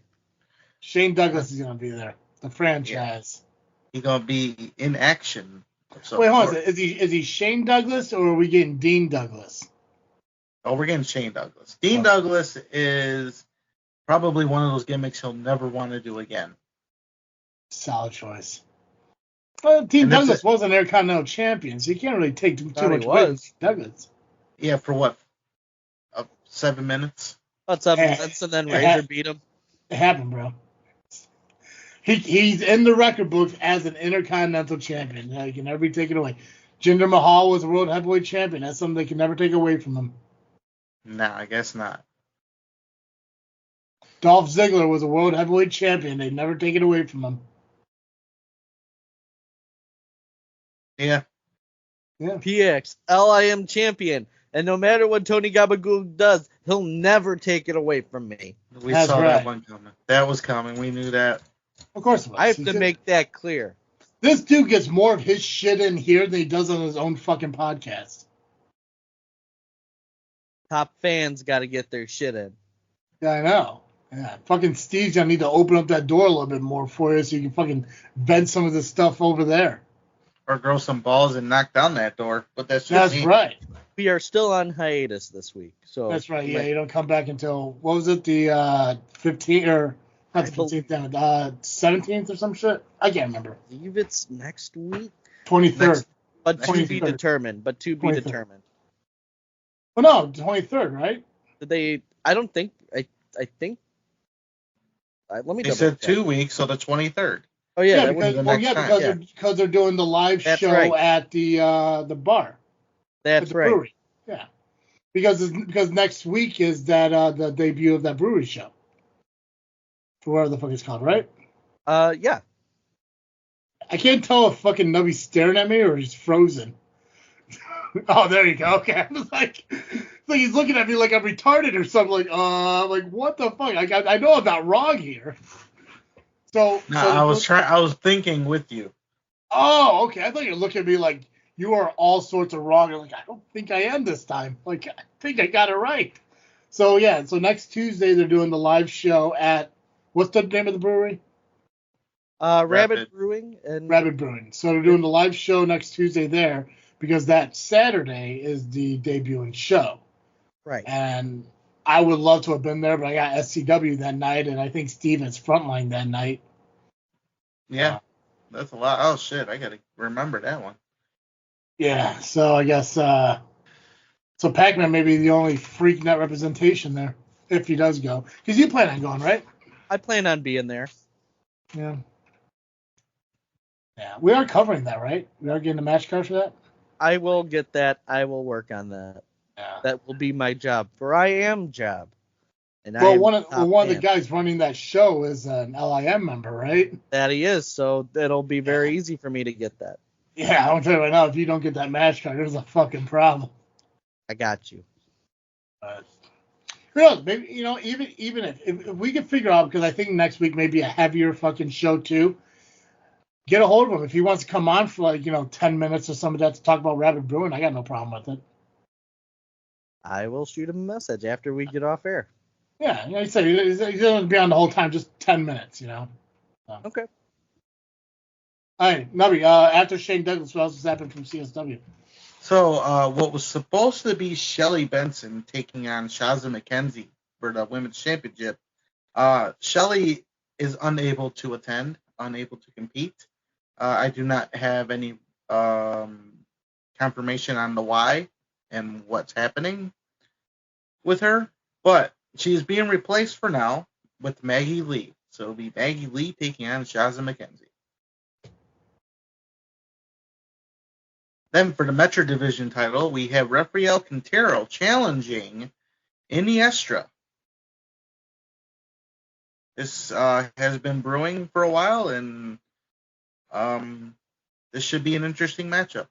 Shane Douglas is going to be there. The franchise. He's gonna be in action. Wait, hold on. Is he Shane Douglas or are we getting Dean Douglas? Oh, we're getting Shane Douglas. Dean Douglas is probably one of those gimmicks he'll never want to do again. Solid choice. Dean Douglas was an Intercontinental champion, so you can't really take too much weight with Douglas. Yeah, for what? 7 minutes? About 7 minutes, and then Razor beat him. It happened, bro. He's in the record books as an Intercontinental champion. He can never be taken away. Jinder Mahal was a World Heavyweight champion. That's something they can never take away from him. No, I guess not. Dolph Ziggler was a World Heavyweight champion. They'd never take it away from him. Yeah. PX, LIM champion. And no matter what Tony Gabagool does, he'll never take it away from me. We saw that one coming. That was coming. We knew that. Of course it was. I have to make that clear. This dude gets more of his shit in here than he does on his own fucking podcast. Top fans got to get their shit in. Yeah, I know. Yeah, fucking Steve's gonna need to open up that door a little bit more for you so you can fucking vent some of this stuff over there. Or grow some balls and knock down that door. But that's right. We are still on hiatus this week. So that's right. Yeah, you don't come back until, what was it, the 15th or not the 15th, 17th or some shit? I can't remember. I believe it's next week. 23rd. But to be determined. Well, no, 23rd, right? Did they? I don't think. I think. Let me. They said 2 weeks, so the 23rd. Oh yeah, because they're doing the live show at the bar. That's right. Brewery. Yeah, because next week is that the debut of that brewery show. For whatever the fuck it's called, right? Yeah. I can't tell if fucking Nubby's staring at me or he's frozen. Oh, there you go. Okay, I was like he's looking at me like I'm retarded or something. Like what the fuck? I know I'm not wrong here. So I was thinking with you. Oh, okay. I thought you were looking at me like you are all sorts of wrong. You're like, I don't think I am this time. Like, I think I got it right. So yeah. So next Tuesday they're doing the live show at, what's the name of the brewery? Rabbit Brewing. Rabbit Brewing. So they're doing the live show next Tuesday there because that Saturday is the debuting show. Right. And I would love to have been there, but I got SCW that night, and I think Steven's Frontline that night. Yeah, that's a lot. Oh, shit, I got to remember that one. Yeah, so I guess so Pacman may be the only freak net representation there, if he does go. Because you plan on going, right? I plan on being there. Yeah. Yeah, we are covering that, right? We are getting a match card for that? I will get that. I will work on that. Yeah. That will be my job. For I am job. And well, one of the guys running that show is an LIM member, right? That he is, so it'll be very easy for me to get that. Yeah, I'll tell you right now, if you don't get that match card, there's a fucking problem. I got you. Really, maybe, even if we could figure out, because I think next week may be a heavier fucking show too, get a hold of him. If he wants to come on for 10 minutes or some of that to talk about Rabbit Brewing, I got no problem with it. I will shoot him a message after we get off air. Yeah, he said he doesn't be on the whole time, just 10 minutes, So. Okay. All right, Nubby, after Shane Douglas, what else has happened from CSW? So, what was supposed to be Shelly Benson taking on Shazza McKenzie for the Women's Championship, Shelly is unable to attend, unable to compete. I do not have any confirmation on the why and what's happening with her, but she's being replaced for now with Maggie Lee. So it'll be Maggie Lee taking on Shazza McKenzie. Then for the Metro Division title, we have Rafael Quintero challenging Iniestra. This has been brewing for a while, and this should be an interesting matchup.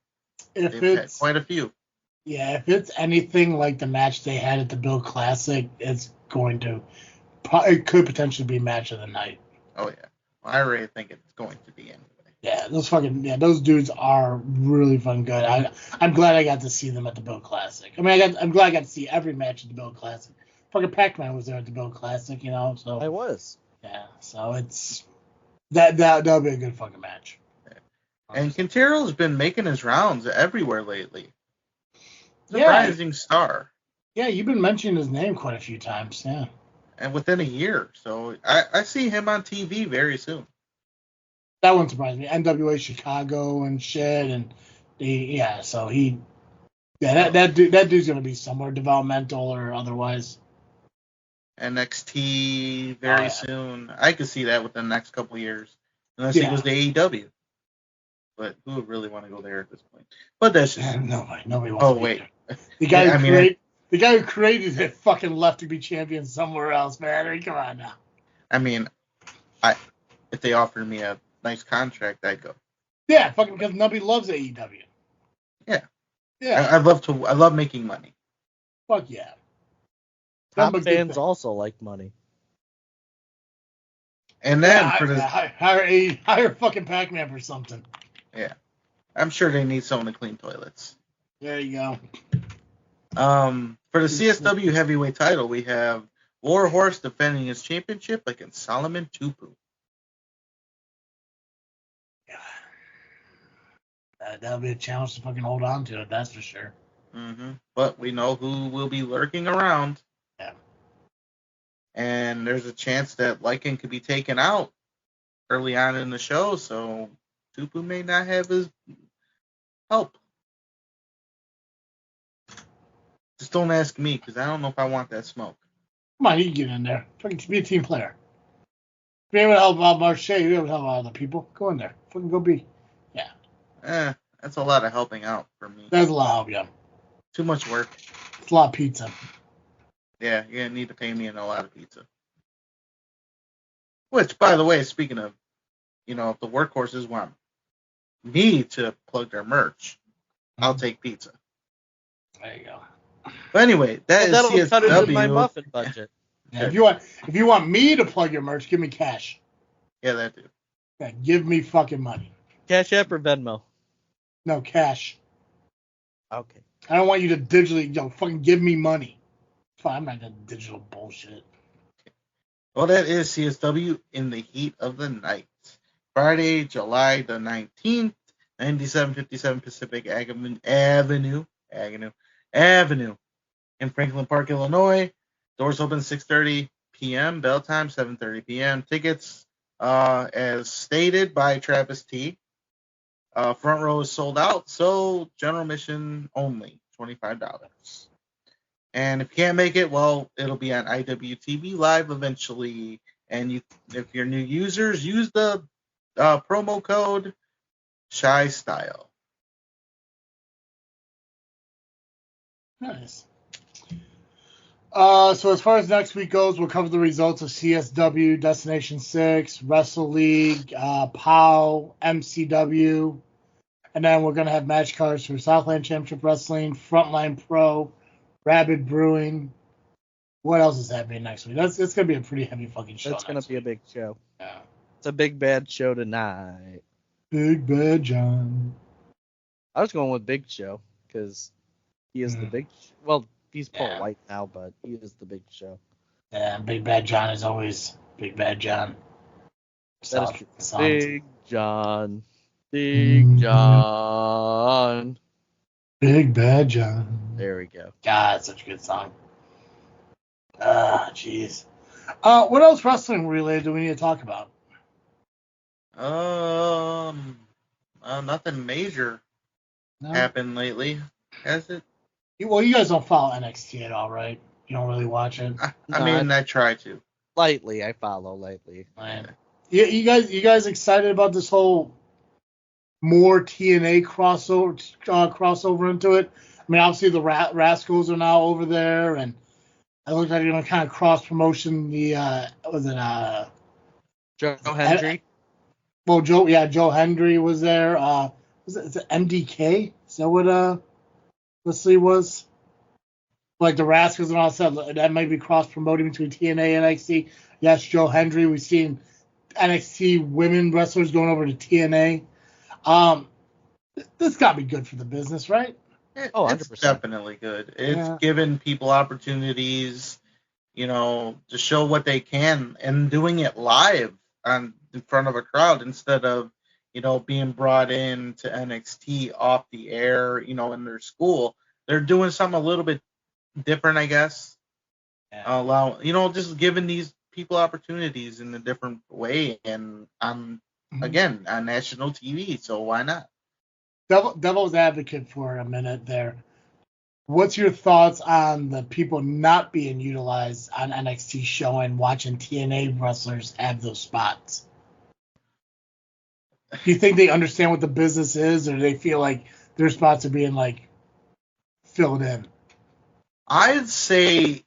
They've had quite a few. Yeah, if it's anything like the match they had at the Bill Classic, it could potentially be match of the night. Oh, yeah. Well, I already think it's going to be anyway. Yeah, those dudes are really fun good. I'm glad I got to see them at the Bill Classic. I mean, I'm glad I got to see every match at the Bill Classic. Fucking Pacman was there at the Bill Classic, so. I was. Yeah, so it's that'll be a good fucking match. Yeah. And Quintero's been making his rounds everywhere lately. Surprising star. Yeah, you've been mentioning his name quite a few times, yeah. And within a year. So I see him on TV very soon. That wouldn't surprise me. NWA Chicago and shit, and that dude's gonna be somewhere developmental or otherwise. NXT very soon. I could see that within the next couple of years. Unless he goes to AEW. But who would really want to go there at this point? But that's just nobody wants. Oh wait, the guy who created it fucking left to be champion somewhere else, man. I mean, come on now. I mean, if they offered me a nice contract, I'd go. Yeah, fucking because nobody loves AEW. Yeah. Yeah. I love making money. Fuck yeah. Top fans also like money. And then hire fucking Pacman for something. Yeah. I'm sure they need someone to clean toilets. There you go. For the CSW heavyweight title, we have Warhorse defending his championship against Solomon Tupu. That'll be a challenge to fucking hold on to it, that's for sure. Mm-hmm. But we know who will be lurking around. Yeah. And there's a chance that Lycan could be taken out early on in the show, so Tupu may not have his help. Just don't ask me, because I don't know if I want that smoke. Come on, you can get in there. Fucking be a team player. Be able to help out Marche, be able to help out other people. Go in there. Fucking go be. Yeah. That's a lot of helping out for me. That's a lot of help, yeah. Too much work. It's a lot of pizza. Yeah, you're going to need to pay me a lot of pizza. Which, by the way, speaking of, if the workhorses want me to plug their merch, I'll take pizza. There you go. But anyway, that'll cut into my muffin budget. Yeah, if you want me to plug your merch, give me cash. Yeah, that too. Yeah, give me fucking money. Cash App or Venmo? No, cash. Okay. I don't want you to digitally, fucking give me money. Fine, I'm not gonna digital bullshit. Well, that is CSW in the heat of the night. Friday, July the 19th, 9757 Pacific Avenue in Franklin Park, Illinois. Doors open 6:30 p.m. Bell time 7:30 p.m. Tickets, as stated by Travis T. Front row is sold out, so general admission only, $25. And if you can't make it, well, it'll be on IWTV Live eventually. And if you're new users, use the promo code SHYSTYLE. Nice. So as far as next week goes, we'll cover the results of CSW, Destination 6, Wrestle League, POW, MCW, and then we're going to have match cards for Southland Championship Wrestling, Frontline Pro, Rabid Brewing. What else is happening next week? It's going to be a pretty heavy fucking show. It's going to be a big show. Yeah. It's a big bad show tonight. Big Bad John. I was going with Big Show because he is the big. Well, he's Paul White now, but he is the Big Show. Yeah, Big Bad John is always Big Bad John. That is true. Big John. Big John. Big Bad John. There we go. God, such a good song. Jeez. What else wrestling related do we need to talk about? Nothing major happened lately, has it? Well, you guys don't follow NXT at all, right? You don't really watch it. I try to. Lightly, I follow lightly. Man. You guys excited about this whole more TNA crossover into it? I mean, obviously the Rascals are now over there, and it looks like they're gonna kind of cross promotion the Joe Hendry. Joe Hendry was there. Was it MDK? Is that what Leslie was? Like the Rascals and all that might be cross promoting between TNA and NXT. Yes, Joe Hendry. We've seen NXT women wrestlers going over to TNA. This got to be good for the business, right? It's definitely good. It's giving people opportunities, to show what they can, and doing it live in front of a crowd instead of, being brought in to NXT off the air, in their school. They're doing something a little bit different, I guess. Yeah. Just giving these people opportunities in a different way and on national TV. So why not? Devil's advocate for a minute there. What's your thoughts on the people not being utilized on NXT show and watching TNA wrestlers have those spots? Do you think they understand what the business is, or do they feel like their spots are being filled in? I'd say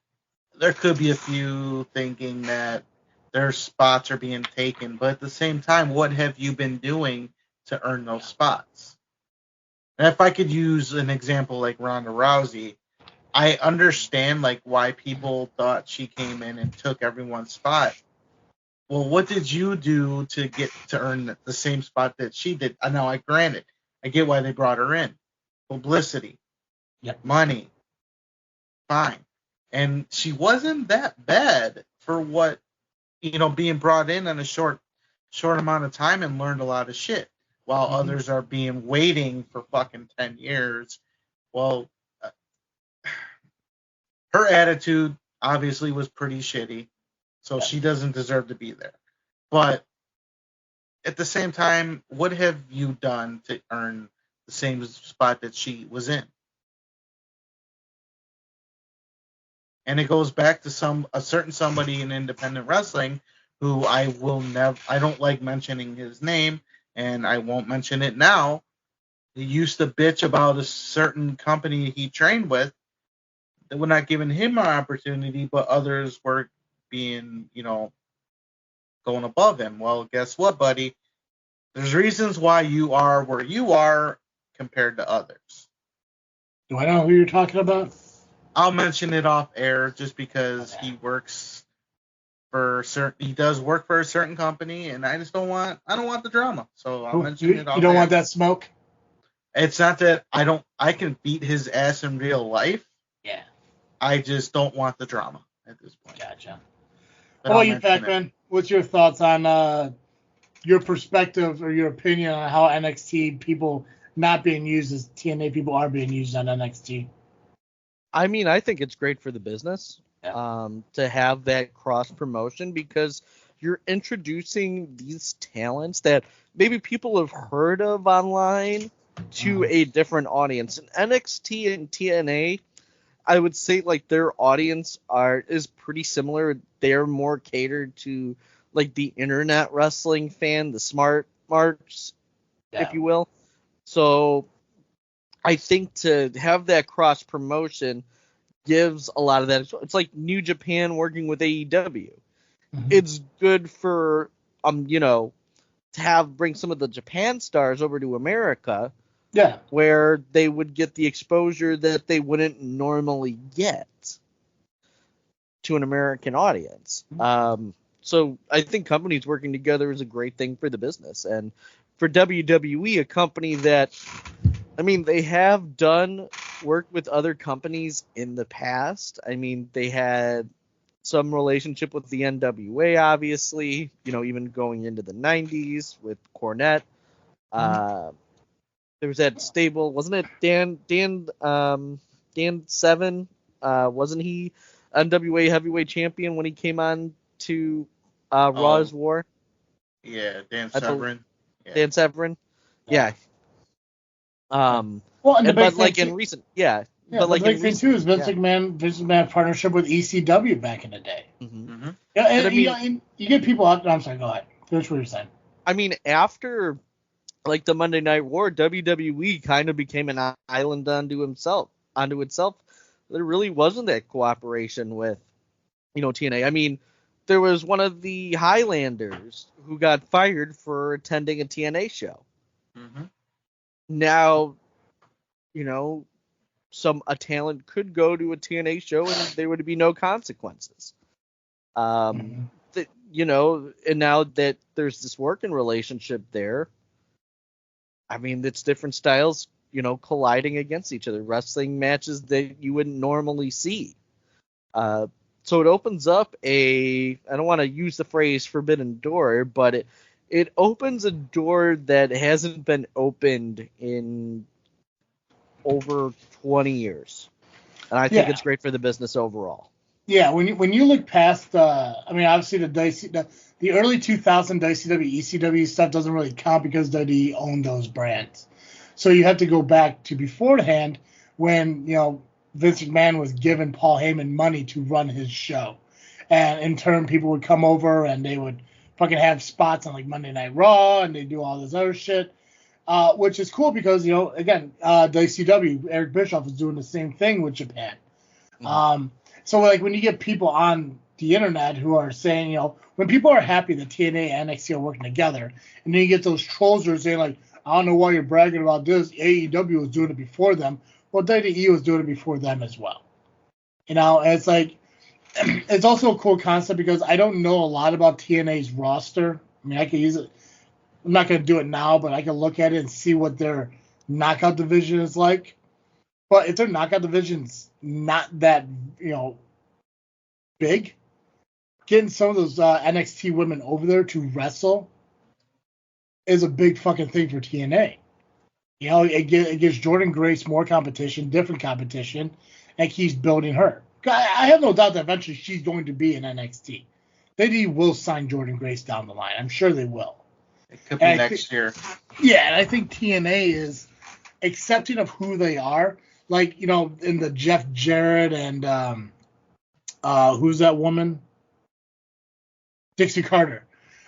there could be a few thinking that their spots are being taken, but at the same time, what have you been doing to earn those spots? And if I could use an example like Ronda Rousey, I understand why people thought she came in and took everyone's spot. Well, what did you do to get to earn the same spot that she did? Now, I get why they brought her in. Publicity, money, fine. And she wasn't that bad for what, being brought in a short amount of time and learned a lot of shit, while others are being waiting for fucking 10 years. Well, her attitude obviously was pretty shitty, so she doesn't deserve to be there. But at the same time, what have you done to earn the same spot that she was in? And it goes back to a certain somebody in independent wrestling who I don't like mentioning his name, and I won't mention it now. He used to bitch about a certain company he trained with that were not giving him an opportunity, but others were being, going above him. Well, guess what, buddy? There's reasons why you are where you are compared to others. Do I know who you're talking about? I'll mention it off air just because he does work for a certain company, and I don't want the drama. So I'll mention it off air. You don't want that smoke? It's not that I can beat his ass in real life. Yeah. I just don't want the drama at this point. Gotcha. What about you, Pacman? What's your thoughts on your perspective or your opinion on how NXT people not being used as TNA people are being used on NXT? I mean, I think it's great for the business to have that cross promotion, because you're introducing these talents that maybe people have heard of online to a different audience. And NXT and TNA, I would say their audience is pretty similar. They're more catered to the internet wrestling fan, the smart marks, if you will. So I think to have that cross promotion gives a lot of that. It's like New Japan working with AEW. It's good for to bring some of the Japan stars over to America. Yeah. Where they would get the exposure that they wouldn't normally get to an American audience. So I think companies working together is a great thing for the business. And for WWE, a company that, they have done work with other companies in the past. They had some relationship with the NWA, obviously, even going into the 90s with Cornette. There was that stable, wasn't it Dan Severn? Wasn't he NWA heavyweight champion when he came on to Raw's War? Yeah, Dan Severn. Dan Severn. Yeah. Well, and the big thing in recent, but the big thing too is Vince McMahon partnership with ECW back in the day. Yeah, and you get people out. I'm sorry, go ahead. Finish what you're saying. After the Monday Night War, WWE kind of became an island unto itself. There really wasn't that cooperation with, TNA. There was one of the Highlanders who got fired for attending a TNA show. Now, a talent could go to a TNA show and there would be no consequences. And now that there's this working relationship there, it's different styles, colliding against each other, wrestling matches that you wouldn't normally see. So it opens up I don't want to use the phrase forbidden door, but it opens a door that hasn't been opened in over 20 years. And I think it's great for the business overall. Yeah, when you look past, obviously the early 2000 WCW, ECW stuff doesn't really count because WWE owned those brands. So you have to go back to beforehand when, Vince McMahon was giving Paul Heyman money to run his show. And in turn, people would come over and they would fucking have spots on like Monday Night Raw and they do all this other shit, which is cool because, again, WCW, Eric Bischoff was doing the same thing with Japan. Mm-hmm. So like when you get people on the internet who are saying, when people are happy that TNA and NXT are working together, and then you get those trolls who are saying like, I don't know why you're bragging about this. AEW was doing it before them. Well, WWE was doing it before them as well. And it's like, it's also a cool concept because I don't know a lot about TNA's roster. I mean, I could use it. I'm not going to do it now, but I can look at it and see what their knockout division is like. But if their knockout division's not that, big, getting some of those NXT women over there to wrestle is a big fucking thing for TNA. It gives Jordan Grace more competition, different competition, and keeps building her. I have no doubt that eventually she's going to be in NXT. They will sign Jordan Grace down the line. I'm sure they will. It could be next year. Yeah, and I think TNA is accepting of who they are. Like, in the Jeff Jarrett and who's that woman? Dixie Carter.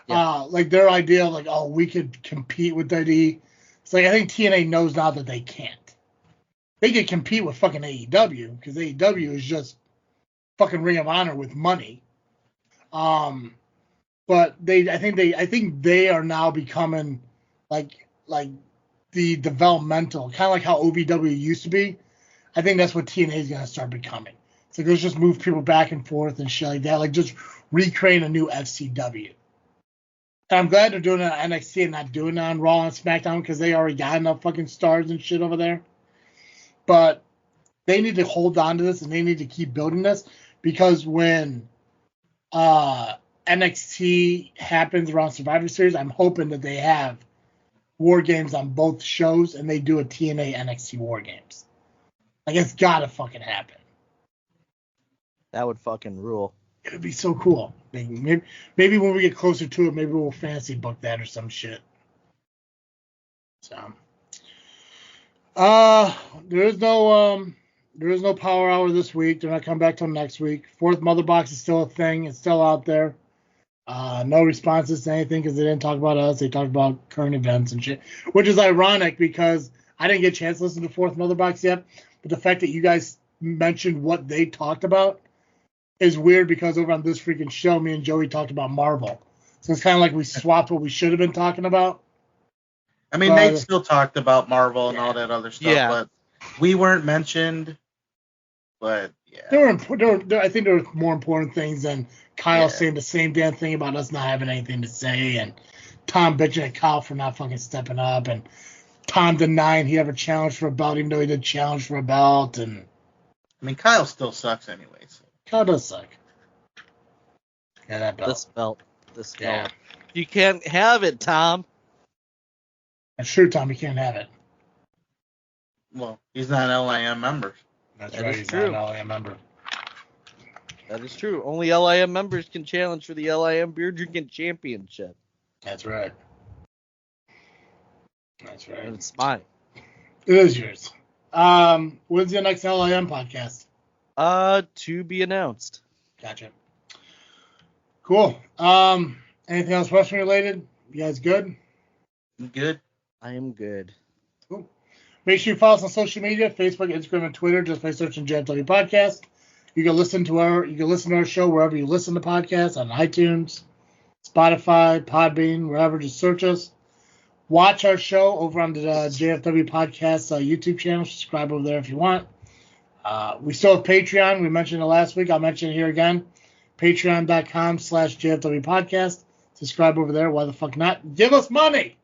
Yeah. Like their idea of like, oh, we could compete with WWE. It's like I think TNA knows now that they can't. They could compete with fucking AEW because AEW is just fucking Ring of Honor with money. But I think they are now becoming like the developmental, kind of like how OVW used to be. I think that's what TNA is going to start becoming. It's like let's just move people back and forth and shit like that, like just recreate a new FCW. And I'm glad they're doing it on NXT and not doing it on Raw and SmackDown because they already got enough fucking stars and shit over there. But they need to hold on to this and they need to keep building this because when NXT happens around Survivor Series, I'm hoping that they have War Games on both shows and they do a TNA NXT War Games. Like, it's gotta fucking happen. That would fucking rule. It would be so cool. Maybe when we get closer to it, maybe we'll fantasy book that or some shit. So, there is no Power Hour this week. They're not coming back till next week. Fourth Mother Box is still a thing. It's still out there. No responses to anything because they didn't talk about us. They talked about current events and shit, which is ironic because I didn't get a chance to listen to Fourth Mother Box yet. But the fact that you guys mentioned what they talked about is weird because over on this freaking show, me and Joey talked about Marvel. So it's kind of like we swapped what we should have been talking about. I mean, Nate still talked about Marvel and all that other stuff, but we weren't mentioned. But yeah, I think there were more important things than Kyle saying the same damn thing about us not having anything to say, and Tom bitching at Kyle for not fucking stepping up, and Tom denying he ever challenged for a belt, even though he did challenge for a belt. And I mean, Kyle still sucks anyway. So. Kyle does suck. Yeah, that belt. This belt. You can't have it, Tom. That's true, Tom. You can't have it. Well, he's not an LIM member. That's right. He's not an LIM member. That is true. Only LIM members can challenge for the LIM Beer Drinking Championship. That's right. That's right. And it's mine. It is yours. When's the next LIM podcast? To be announced. Gotcha. Cool. Anything else wrestling related? You guys good? Good. I am good. Cool. Make sure you follow us on social media, Facebook, Instagram, and Twitter, just by searching JFW Podcast. You can listen to our show wherever you listen to podcasts, on iTunes, Spotify, Podbean, wherever. Just search us. Watch our show over on the JFW Podcast YouTube channel. Subscribe over there if you want. We still have Patreon. We mentioned it last week. I'll mention it here again. Patreon.com/JFW Podcast. Subscribe over there. Why the fuck not? Give us money.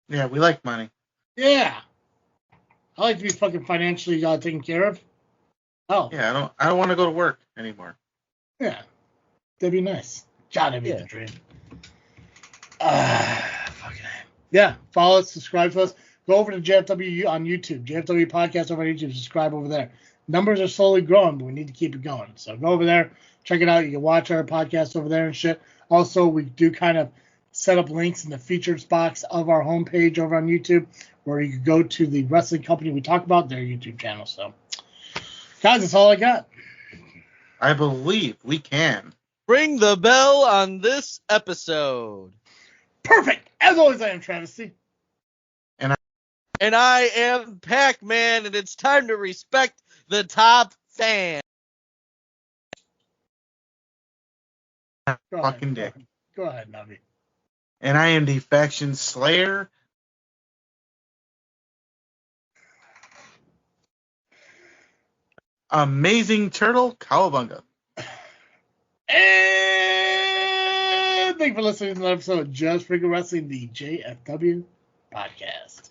Yeah, we like money. Yeah. I like to be fucking financially taken care of. Oh. Yeah, I don't want to go to work anymore. Yeah. That'd be nice. God, that'd be the dream. Yeah, follow us, subscribe to us. Go over to JFW on YouTube, JFW Podcast over on YouTube. Subscribe over there. Numbers are slowly growing, but we need to keep it going. So go over there, check it out. You can watch our podcast over there and shit. Also, we do kind of set up links in the features box of our homepage over on YouTube, where you can go to the wrestling company we talk about, their YouTube channel. So, guys, that's all I got. I believe we can. Ring the bell on this episode. Perfect. As always, I am Travis C. And I am Pacman, and it's time to respect the top fan. Fucking dick. Go ahead, Nubby. And I am the Faction Slayer. Amazing Turtle Cowabunga. And thank you for listening to another episode of Just Freaking Wrestling, the JFW Podcast.